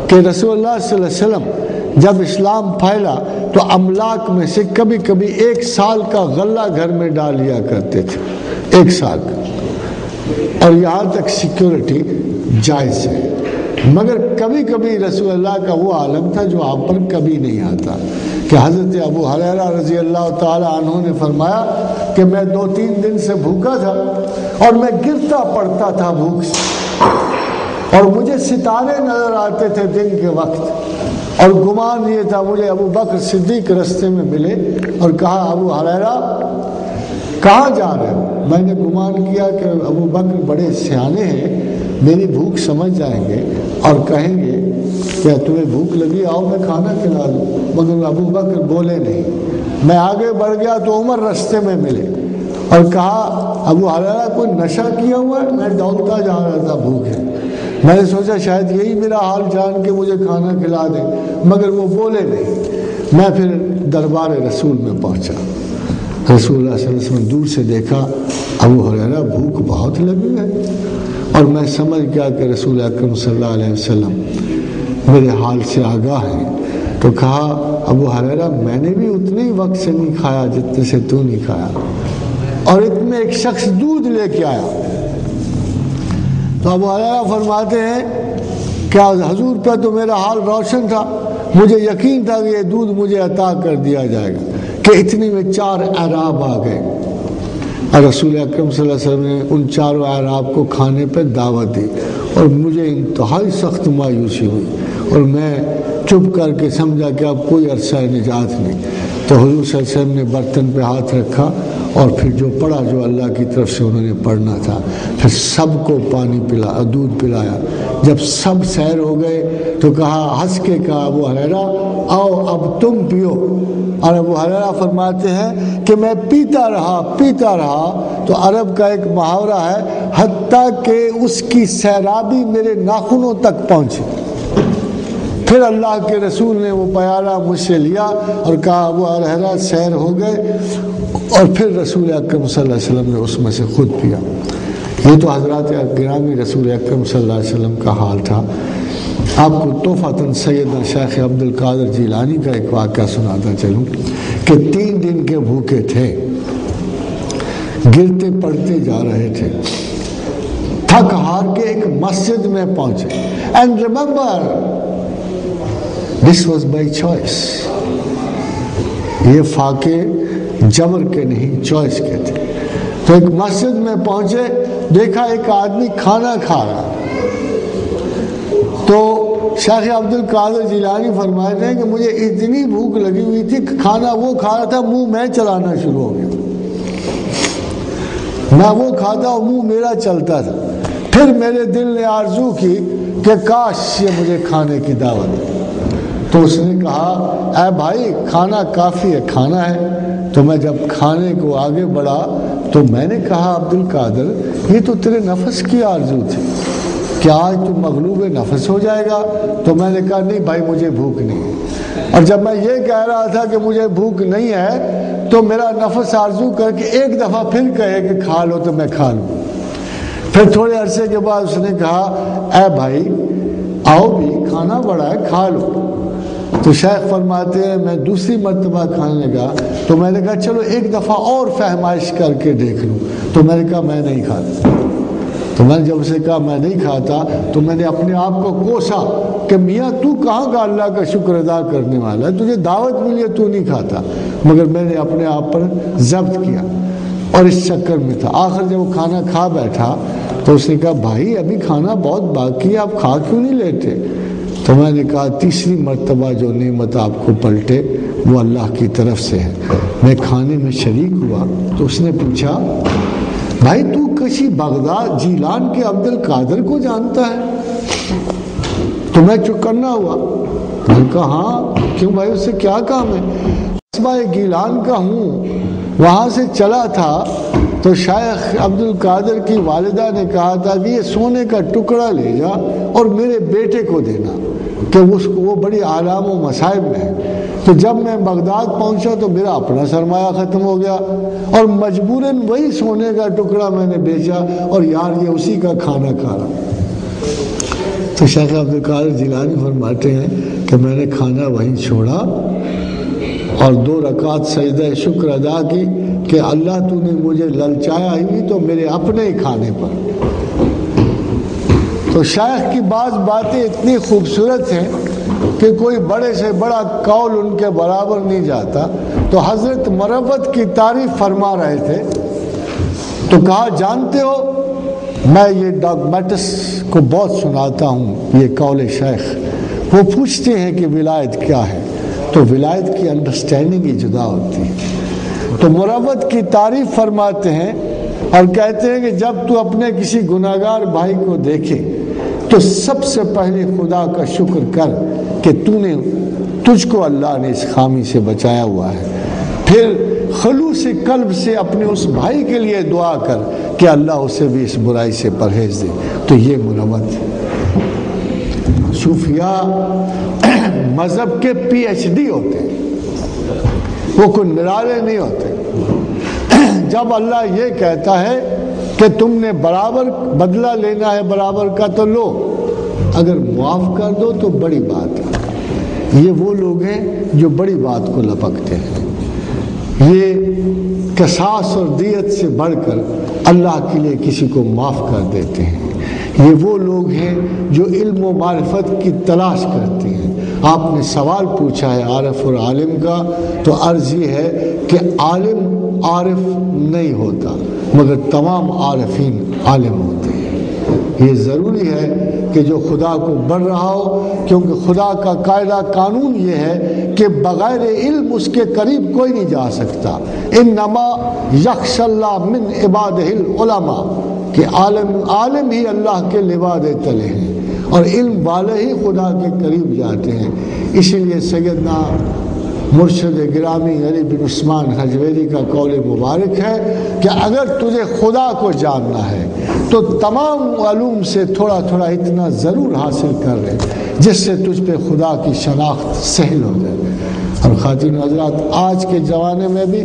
Speaker 1: کہ رسول اللہ صلی اللہ علیہ وسلم جب اسلام پھیلا تو املاک میں سے کبھی کبھی 1 سال کا غلہ گھر میں ڈال لیا کرتے تھے، 1 سال کا، اور یہاں تک سیکیورٹی جائز ہے۔ مگر کبھی کبھی رسول اللہ کا وہ عالم تھا جو آپ پر کبھی نہیں آتا کہ حضرت ابو ہریرہ رضی اللہ تعالی عنہ نے فرمایا کہ میں 2-3 دن سے بھوکا تھا اور میں گرتا پڑتا تھا بھوک سے، اور مجھے ستارے نظر آتے تھے دن کے وقت، اور گمان یہ تھا مجھے ابو بکر صدیق رستے میں ملے اور کہا ابو ہریرہ کہاں جا رہے ہو؟ میں نے گمان کیا کہ ابو بکر بڑے سیانے ہیں، میری بھوک سمجھ جائیں گے اور کہیں گے کہ تمہیں بھوک لگی آؤ میں کھانا کھلا دوں، مگر ابو بکر بولے نہیں۔ میں آگے بڑھ گیا تو عمر رستے میں ملے اور کہا ابو ہریرہ کوئی نشہ کیا ہوا ہے؟ میں ڈولتا جا رہا تھا بھوک ہے۔ میں نے سوچا شاید یہی میرا حال جان کے مجھے کھانا کھلا دیں، مگر وہ بولے نہیں۔ میں پھر دربار رسول میں پہنچا، رسول اللہ صلی اللہ علیہ وسلم دور سے دیکھا ابو ہریرہ بھوک بہت لگی ہے، اور میں سمجھ گیا کہ رسول اکرم صلی اللہ علیہ وسلم میرے حال سے آگاہ ہیں، تو کہا ابو ہریرہ میں نے بھی اتنے ہی وقت سے نہیں کھایا جتنے سے تو نہیں کھایا، اور اتنے ایک شخص دودھ لے کے آیا۔ تو ابو ہریرہ فرماتے ہیں کہ حضور پہ تو میرا حال روشن تھا، مجھے یقین تھا کہ یہ دودھ مجھے عطا کر دیا جائے گا، کہ اتنی میں 4 اعراب آ گئے، اور رسول اکرم صلی اللہ علیہ وسلم نے ان 4 اعراب کو کھانے پہ دعوت دی، اور مجھے انتہائی سخت مایوسی ہوئی، اور میں چپ کر کے سمجھا کہ اب کوئی عرصہ نجات نہیں۔ تو حضور صلی اللہ علیہ وسلم نے برتن پہ ہاتھ رکھا اور پھر جو پڑھا جو اللہ کی طرف سے انہوں نے پڑھنا تھا، پھر سب کو پانی پلا دودھ پلایا۔ جب سب سیر ہو گئے تو کہا، ہنس کے کہا ابو ہریرہ آؤ اب تم پیو، اور ابو ہریرہ فرماتے ہیں کہ میں پیتا رہا تو عرب کا ایک محاورہ ہے، حتیٰ کہ اس کی سیرابی میرے ناخنوں تک پہنچی۔ پھر اللہ کے رسول نے وہ پیالہ مجھ سے لیا اور کہا ابو ہریرہ سیر ہو گئے، اور پھر رسول اکرم صلی اللہ علیہ وسلم نے اس میں سے خود پیا۔ یہ تو حضرات گرامی رسول اکرم صلی اللہ علیہ وسلم کا حال تھا۔ آپ کو تحفۃ سیدنا شیخ عبد القادر جیلانی کا ایک واقعہ سناتا چلوں کہ 3 دن کے بھوکے تھے، گرتے پڑتے جا رہے تھے، تھک ہار کے ایک مسجد میں پہنچے۔ And remember this was by choice, یہ فاقے جبر کے نہیں چوائس کے تھے۔ تو ایک مسجد میں پہنچے، دیکھا ایک آدمی کھانا کھا رہا، تو شیخ عبد القادر جیلانی فرماتے ہیں کہ مجھے اتنی بھوک لگی ہوئی تھی کہ کھانا وہ کھا رہا تھا منہ میں چلانا شروع ہو گیا، میں وہ کھاتا اور منہ میرا چلتا تھا۔ پھر میرے دل نے آرزو کی کہ کاش یہ مجھے کھانے کی دعوت دے، تو اس نے کہا اے بھائی کھانا کافی ہے، کھانا ہے۔ تو میں جب کھانے کو آگے بڑھا تو میں نے کہا عبد القادر یہ تو تیرے نفس کی آرزو تھی، کیا آج تو مغلوب نفس ہو جائے گا؟ تو میں نے کہا نہیں بھائی مجھے بھوک نہیں ہے۔ اور جب میں یہ کہہ رہا تھا کہ مجھے بھوک نہیں ہے تو میرا نفس آرزو کر کے ایک دفعہ پھر کہے کہ کھا لو تو میں کھا لوں۔ پھر تھوڑے عرصے کے بعد اس نے کہا اے بھائی آؤ بھی کھانا بڑا ہے کھا لو۔ تو شیخ فرماتے ہیں میں دوسری مرتبہ کھانے لگا تو میں نے کہا چلو ایک دفعہ اور فہمائش کر کے دیکھ لوں۔ تو میں نے کہا میں نہیں کھاتا۔ تو میں نے جب اسے کہا میں نہیں کھاتا تو میں نے اپنے آپ کو کوسا کہ میاں تو کہاں کا اللہ کا شکر ادا کرنے والا ہے، تجھے دعوت ملی ہے تو نہیں کھاتا۔ مگر میں نے اپنے آپ پر ضبط کیا اور اس چکر میں تھا۔ آخر جب وہ کھانا کھا بیٹھا تو اس نے کہا بھائی ابھی کھانا بہت باقی ہے، آپ کھا کیوں نہیں لیتے؟ تو میں نے کہا تیسری مرتبہ جو نعمت آپ کو پلٹے وہ اللہ کی طرف سے ہے۔ میں کھانے میں شریک ہوا تو اس نے پوچھا بھائی تو کسی بغداد جیلان کے عبد القادر کو جانتا ہے؟ تو میں چکنا ہوا، میں نے کہا ہاں کیوں بھائی اس سے کیا کام ہے؟ میں گیلان کا ہوں، وہاں سے چلا تھا تو شیخ عبد القادر کی والدہ نے کہا تھا کہ یہ سونے کا ٹکڑا لے جا اور میرے بیٹے کو دینا کہ وہ بڑی آلام و مصائب میں ہے۔ تو جب میں بغداد پہنچا تو میرا اپنا سرمایہ ختم ہو گیا اور مجبوراً وہی سونے کا ٹکڑا میں نے بیچا اور یار یہ اسی کا کھانا کھا رہا۔ تو شیخ عبد القادر جیلانی فرماتے ہیں کہ میں نے کھانا وہیں چھوڑا اور 2 رکعت سجدہ شکر ادا کی کہ اللہ تو نے مجھے للچایا ہی تو میرے اپنے ہی کھانے پر۔ تو شیخ کی بعض باتیں اتنی خوبصورت ہیں کہ کوئی بڑے سے بڑا قول ان کے برابر نہیں جاتا۔ تو حضرت مروت کی تعریف فرما رہے تھے تو کہا جانتے ہو میں یہ ڈاگمیٹس کو بہت سناتا ہوں، یہ قول شیخ۔ وہ پوچھتے ہیں کہ ولایت کیا ہے تو ولایت کی انڈرسٹینڈنگ ہی جدا ہوتی ہے۔ تو مروت کی تعریف فرماتے ہیں اور کہتے ہیں کہ جب تو اپنے کسی گناہگار بھائی کو دیکھے تو سب سے پہلے خدا کا شکر کر کہ تجھ کو اللہ نے اس خامی سے بچایا ہوا ہے، پھر خلوص قلب سے اپنے اس بھائی کے لیے دعا کر کہ اللہ اسے بھی اس برائی سے پرہیز دے۔ تو یہ مروت صوفیاء مذہب کے پی ایچ ڈی ہوتے ہیں، وہ کوئی نرالے نہیں ہوتے۔ جب اللہ یہ کہتا ہے کہ تم نے برابر بدلہ لینا ہے برابر کا تو لو، اگر معاف کر دو تو بڑی بات ہے۔ یہ وہ لوگ ہیں جو بڑی بات کو لپکتے ہیں، یہ قصاص اور دیت سے بڑھ کر اللہ کے لیے کسی کو معاف کر دیتے ہیں۔ یہ وہ لوگ ہیں جو علم و معرفت کی تلاش کرتے ہیں۔ آپ نے سوال پوچھا ہے عارف اور عالم کا، تو عرض یہ ہے کہ عالم عارف نہیں ہوتا مگر تمام عارفین عالم ہوتے ہیں۔ یہ ضروری ہے کہ جو خدا کو بڑھ رہا ہو، کیونکہ خدا کا قاعدہ قانون یہ ہے کہ بغیر علم اس کے قریب کوئی نہیں جا سکتا۔ انما یخشی اللہ من عبادہ العلماء، کہ عالم ہی اللہ کے لباد تلے ہیں اور علم والے ہی خدا کے قریب جاتے ہیں۔ اسی لیے سیدنا مرشد گرامی علی بن عثمان حجویری کا قول مبارک ہے کہ اگر تجھے خدا کو جاننا ہے تو تمام علوم سے تھوڑا تھوڑا اتنا ضرور حاصل کر لے جس سے تجھ پہ خدا کی شناخت سہل ہو جائے۔ اور خواتین حضرات آج کے زمانے میں بھی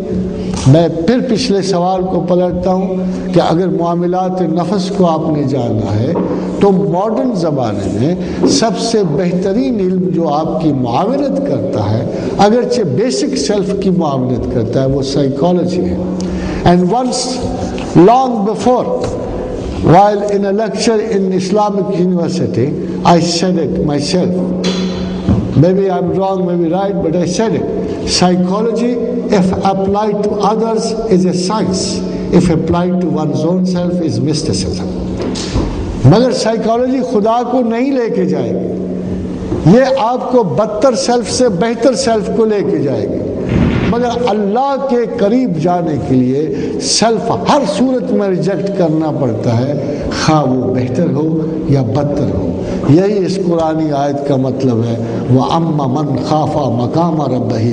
Speaker 1: میں پھر پچھلے سوال کو پلٹتا ہوں کہ اگر معاملات نفس کو آپ نے جاننا ہے تو ماڈرن زمانے میں سب سے بہترین علم جو آپ کی معاونت کرتا ہے، اگرچہ بیسک سیلف کی معاونت کرتا ہے، وہ سائیکالوجی ہے۔ And once long before while in a lecture in Islamic University I said it myself, maybe I'm wrong, maybe right, but I said it. Psychology, if applied to others, is a science. If applied to one's own self, is mysticism. مگر psychology خدا کو نہیں لے کے جائے گی، یہ آپ کو بدتر سیلف سے بہتر سیلف کو لے کے جائے گی، مگر اللہ کے قریب جانے کے لیے سیلف ہر صورت میں ریجیکٹ کرنا پڑتا ہے، خواہ وہ بہتر ہو یا بدتر ہو۔ یہی اس قرآنی آیت کا مطلب ہے، وَأَمَّا مَنْ خَافَ مَقَامَ رَبِّهِ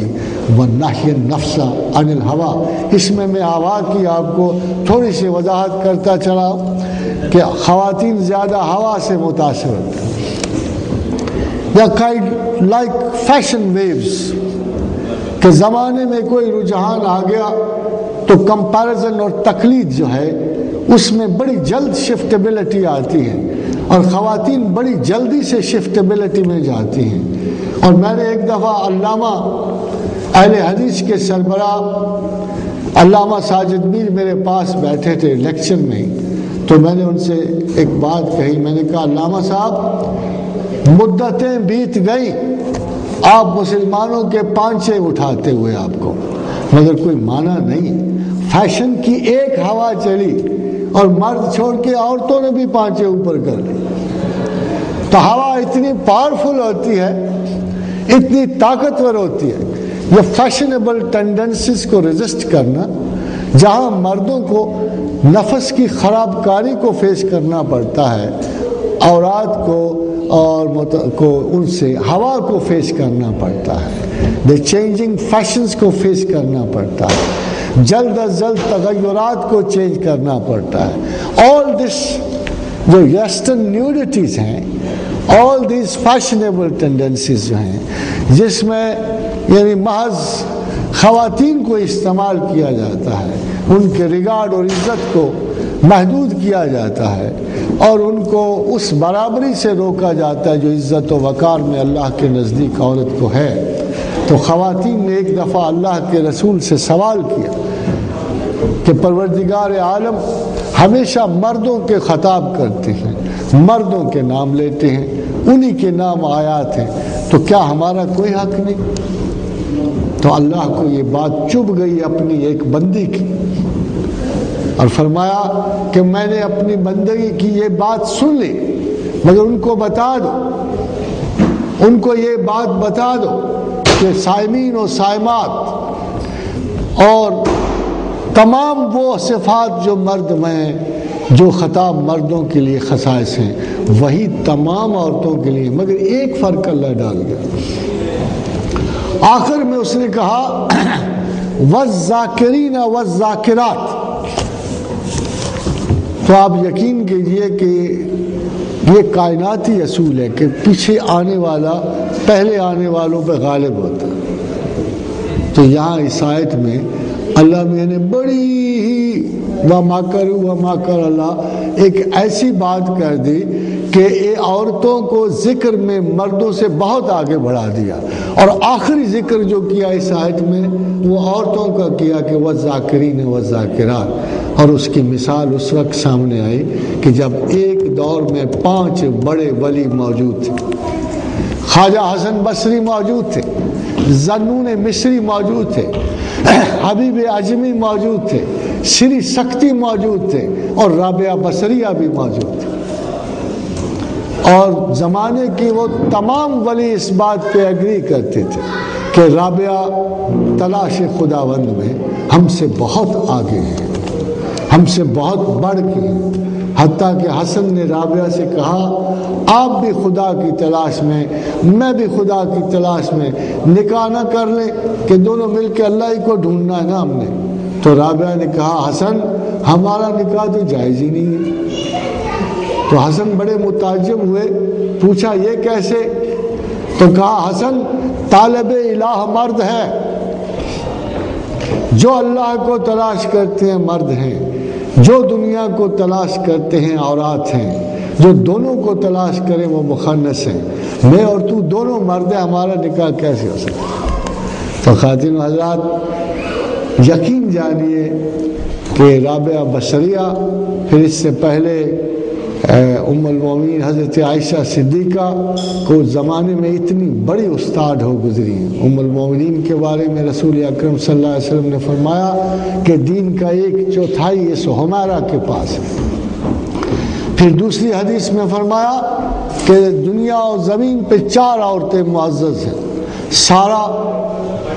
Speaker 1: وَنَهَى النَّفْسَ عَنِ الْهَوَىٰ۔ اس میں ہوا کی آپ کو تھوڑی سی وضاحت کرتا چلا کہ خواتین زیادہ ہوا سے متاثر ہوتی ہیں، یا کائنڈ لائک فیشن ویوز، کہ زمانے میں کوئی رجحان آ گیا تو کمپیرزن اور تقلید جو ہے اس میں بڑی جلد شفٹیبلٹی آتی ہے، اور خواتین بڑی جلدی سے شفٹیبلٹی میں جاتی ہیں۔ اور میں نے ایک دفعہ علامہ اہل حدیث کے سربراہ علامہ ساجد میر میرے پاس بیٹھے تھے لیکچر میں، تو میں نے ان سے ایک بات کہی، میں نے کہا علامہ صاحب مدتیں بیت گئی آپ مسلمانوں کے پانچے اٹھاتے ہوئے آپ کو، مگر کوئی معنی نہیں، فیشن کی ایک ہوا چلی اور مرد چھوڑ کے عورتوں نے بھی پانچے اوپر کر لی۔ تو ہوا اتنی پاورفل ہوتی ہے، اتنی طاقتور ہوتی ہے، یہ فیشنیبل ٹینڈنسیز کو ریزسٹ کرنا، جہاں مردوں کو نفس کی خراب کاری کو فیس کرنا پڑتا ہے، عورات کو اور ان سے ہوا کو فیس کرنا پڑتا ہے، دی چینجنگ فیشنز کو فیس کرنا پڑتا ہے، جلد از جلد تغیرات کو چینج کرنا پڑتا ہے۔ آل دس جو ویسٹرن نیوڈیٹیز ہیں، آل دیز فیشنیبل ٹینڈنسیز جو ہیں، جس میں یعنی محض خواتین کو استعمال کیا جاتا ہے، ان کے ریگارڈ اور عزت کو محدود کیا جاتا ہے، اور ان کو اس برابری سے روکا جاتا ہے جو عزت و وقار میں اللہ کے نزدیک عورت کو ہے۔ تو خواتین نے ایک دفعہ اللہ کے رسول سے سوال کیا کہ پروردگار عالم ہمیشہ مردوں کے خطاب کرتے ہیں، مردوں کے نام لیتے ہیں، انہی کے نام آیات ہیں، تو کیا ہمارا کوئی حق نہیں؟ تو اللہ کو یہ بات چبھ گئی اپنی ایک بندی کی، اور فرمایا کہ میں نے اپنی بندگی کی یہ بات سن لی، مگر ان کو بتا دو، ان کو یہ بات بتا دو کہ صائمین و صائمات اور تمام وہ صفات جو مرد میں جو خطاب مردوں کے لیے خصائص ہیں وہی تمام عورتوں کے لیے، مگر ایک فرق اللہ ڈال گیا۔ آخر میں اس نے کہا وَالذَّاكِرِينَ وَالذَّاكِرَاتِ۔ تو آپ یقین کیجئے کہ یہ کائناتی اصول ہے کہ پیچھے آنے والا پہلے آنے والوں پہ غالب ہوتا ہے۔ تو یہاں اس آیت میں اللہ میاں نے بڑی ہی وَمَا کَرَ اللہ ایک ایسی بات کر دی کہ عورتوں کو ذکر میں مردوں سے بہت آگے بڑھا دیا، اور آخری ذکر جو کیا اس آیت میں وہ عورتوں کا کیا کہ وَالذَّاكِرِينَ وَالذَّاكِرَاتِ، اور اس کی مثال اس وقت سامنے آئی کہ جب ایک دور میں 5 بڑے ولی موجود تھے، خواجہ حسن بصری موجود تھے، ذنون مصری موجود تھے، حبیب اعجمی موجود تھے، سری سختی موجود تھے، اور رابعہ بصریہ بھی موجود تھے، اور زمانے کی وہ تمام ولی اس بات پہ ایگری کرتے تھے کہ رابعہ تلاش خداوند میں ہم سے بہت آگے ہیں، ہم سے بہت بڑھ کے ہیں، حتیٰ کہ حسن نے رابعہ سے کہا آپ بھی خدا کی تلاش میں، میں بھی خدا کی تلاش میں، نکاح نہ کر لیں کہ دونوں مل کے اللہ ہی کو ڈھونڈنا ہے نا ہم نے۔ تو رابعہ نے کہا حسن ہمارا نکاح تو جائز ہی نہیں ہے۔ تو حسن بڑے متعجب ہوئے، پوچھا یہ کیسے؟ تو کہا حسن طالب الہ مرد ہے، جو اللہ کو تلاش کرتے ہیں مرد ہیں، جو دنیا کو تلاش کرتے ہیں عورات ہیں، جو دونوں کو تلاش کریں وہ مخنث ہیں، میں اور تو دونوں مرد ہیں، ہمارا نکاح کیسے ہو سکتا؟ تو خواتین و حضرات یقین جانیے کہ رابعہ بصریہ، پھر اس سے پہلے ام المومنین حضرت عائشہ صدیقہ کو زمانے میں اتنی بڑی استاد ہو گزری ہیں۔ ام المومنین کے بارے میں رسول اکرم صلی اللہ علیہ وسلم نے فرمایا کہ دین کا 1/4 اس حمیرہ کے پاس ہے۔ پھر دوسری حدیث میں فرمایا کہ کہ دنیا اور زمین پہ 4 عورتیں معزز ہیں، سارا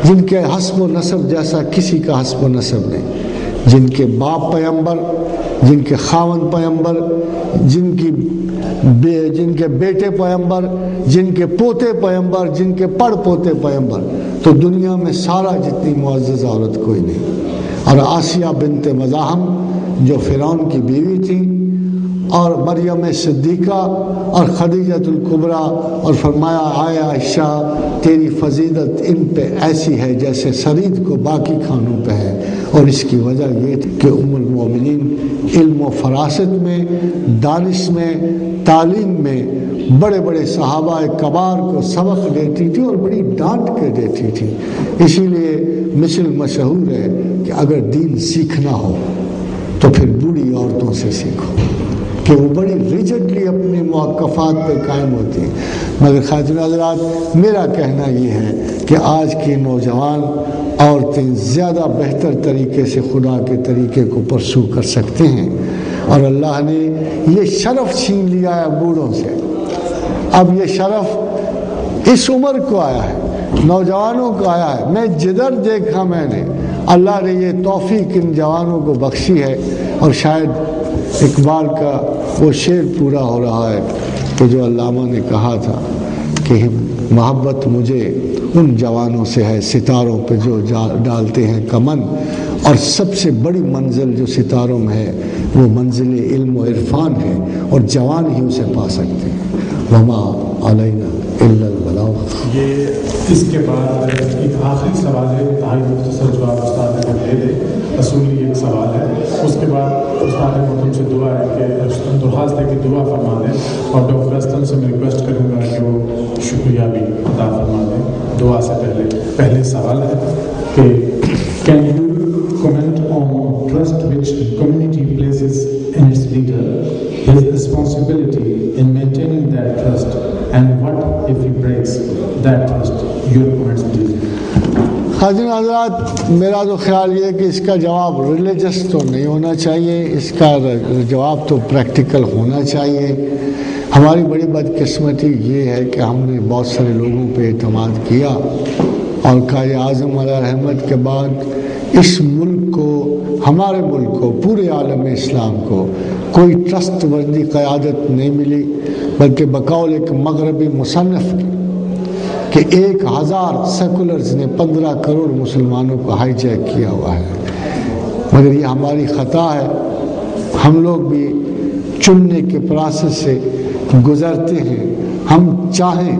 Speaker 1: جن کے حسب و نسب جیسا کسی کا حسب و نسب نہیں، جن کے باپ پیغمبر، جن کے خاوند پیغمبر، جن کے بیٹے پیغمبر، جن کے پوتے پیغمبر، جن کے پڑ پوتے پیغمبر، تو دنیا میں سارا جتنی معزز عورت کوئی نہیں۔ اور آسیہ بنت مزاحم جو فرعون کی بیوی تھی، اور مریم صدیقہ اور خدیجۃ الکبریٰ، اور فرمایا آئے عائشہ تیری فضیلت ان پہ ایسی ہے جیسے سرید کو باقی کھانوں پہ ہے، اور اس کی وجہ یہ تھی کہ ام المومنین علم و فراست میں، دانش میں، تعلیم میں بڑے بڑے صحابہ کبار کو سبق دیتی تھی اور بڑی ڈانٹ کے دیتی تھی۔ اسی لیے مثل مشہور ہے کہ اگر دین سیکھنا ہو تو پھر بوڑھی عورتوں سے سیکھو، کہ وہ بڑی ریجڈلی اپنے موقفات پہ قائم ہوتی ہیں۔ مگر خاتون حضرات، میرا کہنا یہ ہے کہ آج کی نوجوان عورتیں زیادہ بہتر طریقے سے خدا کے طریقے کو پرسو کر سکتے ہیں، اور اللہ نے یہ شرف چھین لیا ہے بوڑھوں سے۔ اب یہ شرف اس عمر کو آیا ہے، نوجوانوں کو آیا ہے۔ میں جدھر دیکھا میں نے، اللہ نے یہ توفیق ان جوانوں کو بخشی ہے، اور شاید اقبال کا وہ شعر پورا ہو رہا ہے کہ جو علامہ نے کہا تھا کہ محبت مجھے ان جوانوں سے ہے ستاروں پہ جو ڈالتے ہیں کمن، اور سب سے بڑی منزل جو ستاروں میں ہے وہ منزل علم و عرفان ہے، اور جوان ہی اسے پا سکتے ہیں۔ وما علینا الا البلاغ۔
Speaker 2: یہ اس کے بعد ایک آخری سوال ہے، انتہائی مختصر جواب استاد نے دے دے، اصولی ایک سوال ہے، اس کے بعد استاد محترم سے دعا ہے کہ درخواست ہے کہ دعا فرما دیں، اور ڈاکٹر اسلم سے میں ریکویسٹ کروں گا کہ وہ شکریہ بھی ادا فرما دیں دعا سے پہلے سوال ہے کہ can you comment on trust which community places in its leader, his responsibility in maintaining that trust, and what if he breaks that trust? Your comments please.
Speaker 1: حاضرین حضرات، میرا تو خیال یہ ہے کہ اس کا جواب ریلیجس تو نہیں ہونا چاہیے، اس کا جواب تو پریکٹیکل ہونا چاہیے۔ ہماری بڑی بدقسمتی یہ ہے کہ ہم نے بہت سارے لوگوں پہ اعتماد کیا، اور قائد اعظم علیہ رحمت کے بعد اس ملک کو، ہمارے ملک کو، پورے عالم اسلام کو کوئی ٹرسٹ وردی قیادت نہیں ملی، بلکہ بقول ایک مغربی مصنف کی کہ 1000 سیکولرز نے 15 کروڑ مسلمانوں کو ہائی جیک کیا ہوا ہے۔ مگر یہ ہماری خطا ہے، ہم لوگ بھی چننے کے پروسیس سے گزرتے ہیں۔ ہم چاہیں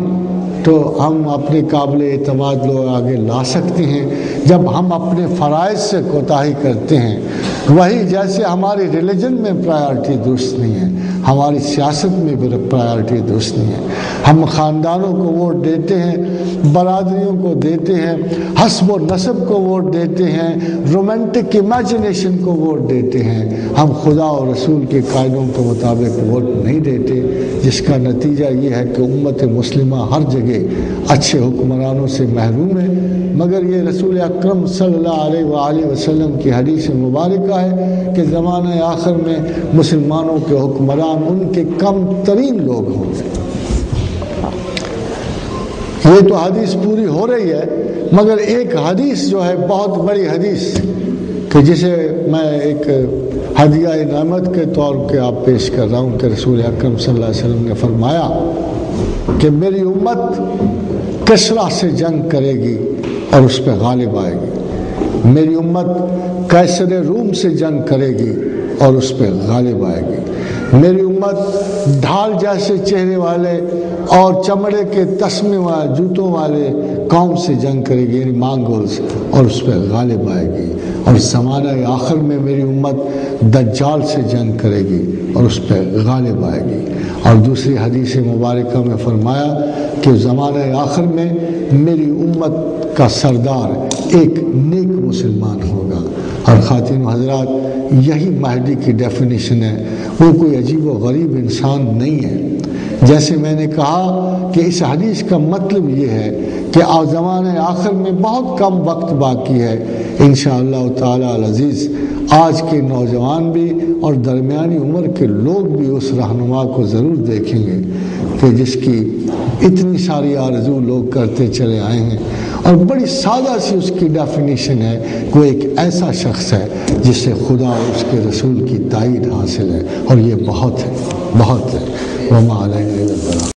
Speaker 1: تو ہم اپنے قابل اعتماد لوگ آگے لا سکتے ہیں جب ہم اپنے فرائض سے کوتاہی کرتے ہیں۔ وہی جیسے ہماری ریلیجن میں پرائیورٹی درست نہیں ہے، ہماری سیاست میں بھی پرائیورٹی درست نہیں ہے۔ ہم خاندانوں کو ووٹ دیتے ہیں، برادریوں کو دیتے ہیں، حسب و نسب کو ووٹ دیتے ہیں، رومانٹک امیجنیشن کو ووٹ دیتے ہیں۔ ہم خدا اور رسول کے قاعدوں کے مطابق ووٹ نہیں دیتے، جس کا نتیجہ یہ ہے کہ امت مسلمہ ہر جگہ اچھے حکمرانوں سے محروم ہے۔ مگر یہ رسول اکرم صلی اللہ علیہ وآلہ وسلم کی حدیث مبارکہ ہے کہ زمانہ آخر میں مسلمانوں کے حکمران ان کے کم ترین لوگ ہوں گے۔ یہ تو حدیث پوری ہو رہی ہے، مگر ایک حدیث جو ہے بہت بڑی حدیث کہ جسے میں ایک ہدیہ نعمت کے طور پہ آپ پیش کر رہا ہوں کہ رسول اکرم صلی اللہ علیہ وسلم نے فرمایا کہ میری امت کسرا سے جنگ کرے گی اور اس پہ غالب آئے گی، میری امت قیصر روم سے جنگ کرے گی اور اس پہ غالب آئے گی، میری امت ڈھال جیسے چہرے والے اور چمڑے کے تسمے والے جوتوں والے قوم سے جنگ کرے گی، یعنی مانگولز، اور اس پہ غالب آئے گی، اور زمانہ آخر میں میری امت دجال سے جنگ کرے گی اور اس پہ غالب آئے گی۔ اور دوسری حدیث مبارکہ میں فرمایا کہ زمانہ آخر میں میری امت کا سردار ایک نیک مسلمان ہوگا۔ اور خواتین و حضرات، یہی مہدی کی ڈیفینیشن ہے، وہ کوئی عجیب و غریب انسان نہیں ہے۔ جیسے میں نے کہا کہ اس حدیث کا مطلب یہ ہے کہ زمانے آخر میں بہت کم وقت باقی ہے، انشاءاللہ تعالی العزیز آج کے نوجوان بھی اور درمیانی عمر کے لوگ بھی اس رہنما کو ضرور دیکھیں گے کہ جس کی اتنی ساری آرزو لوگ کرتے چلے آئے ہیں، اور بڑی سادہ سی اس کی ڈیفینیشن ہے کہ وہ ایک ایسا شخص ہے جس سے خدا اور اس کے رسول کی تائید حاصل ہے، اور یہ بہت ہے، بہت ہے۔ وما علینا الا البلاغ۔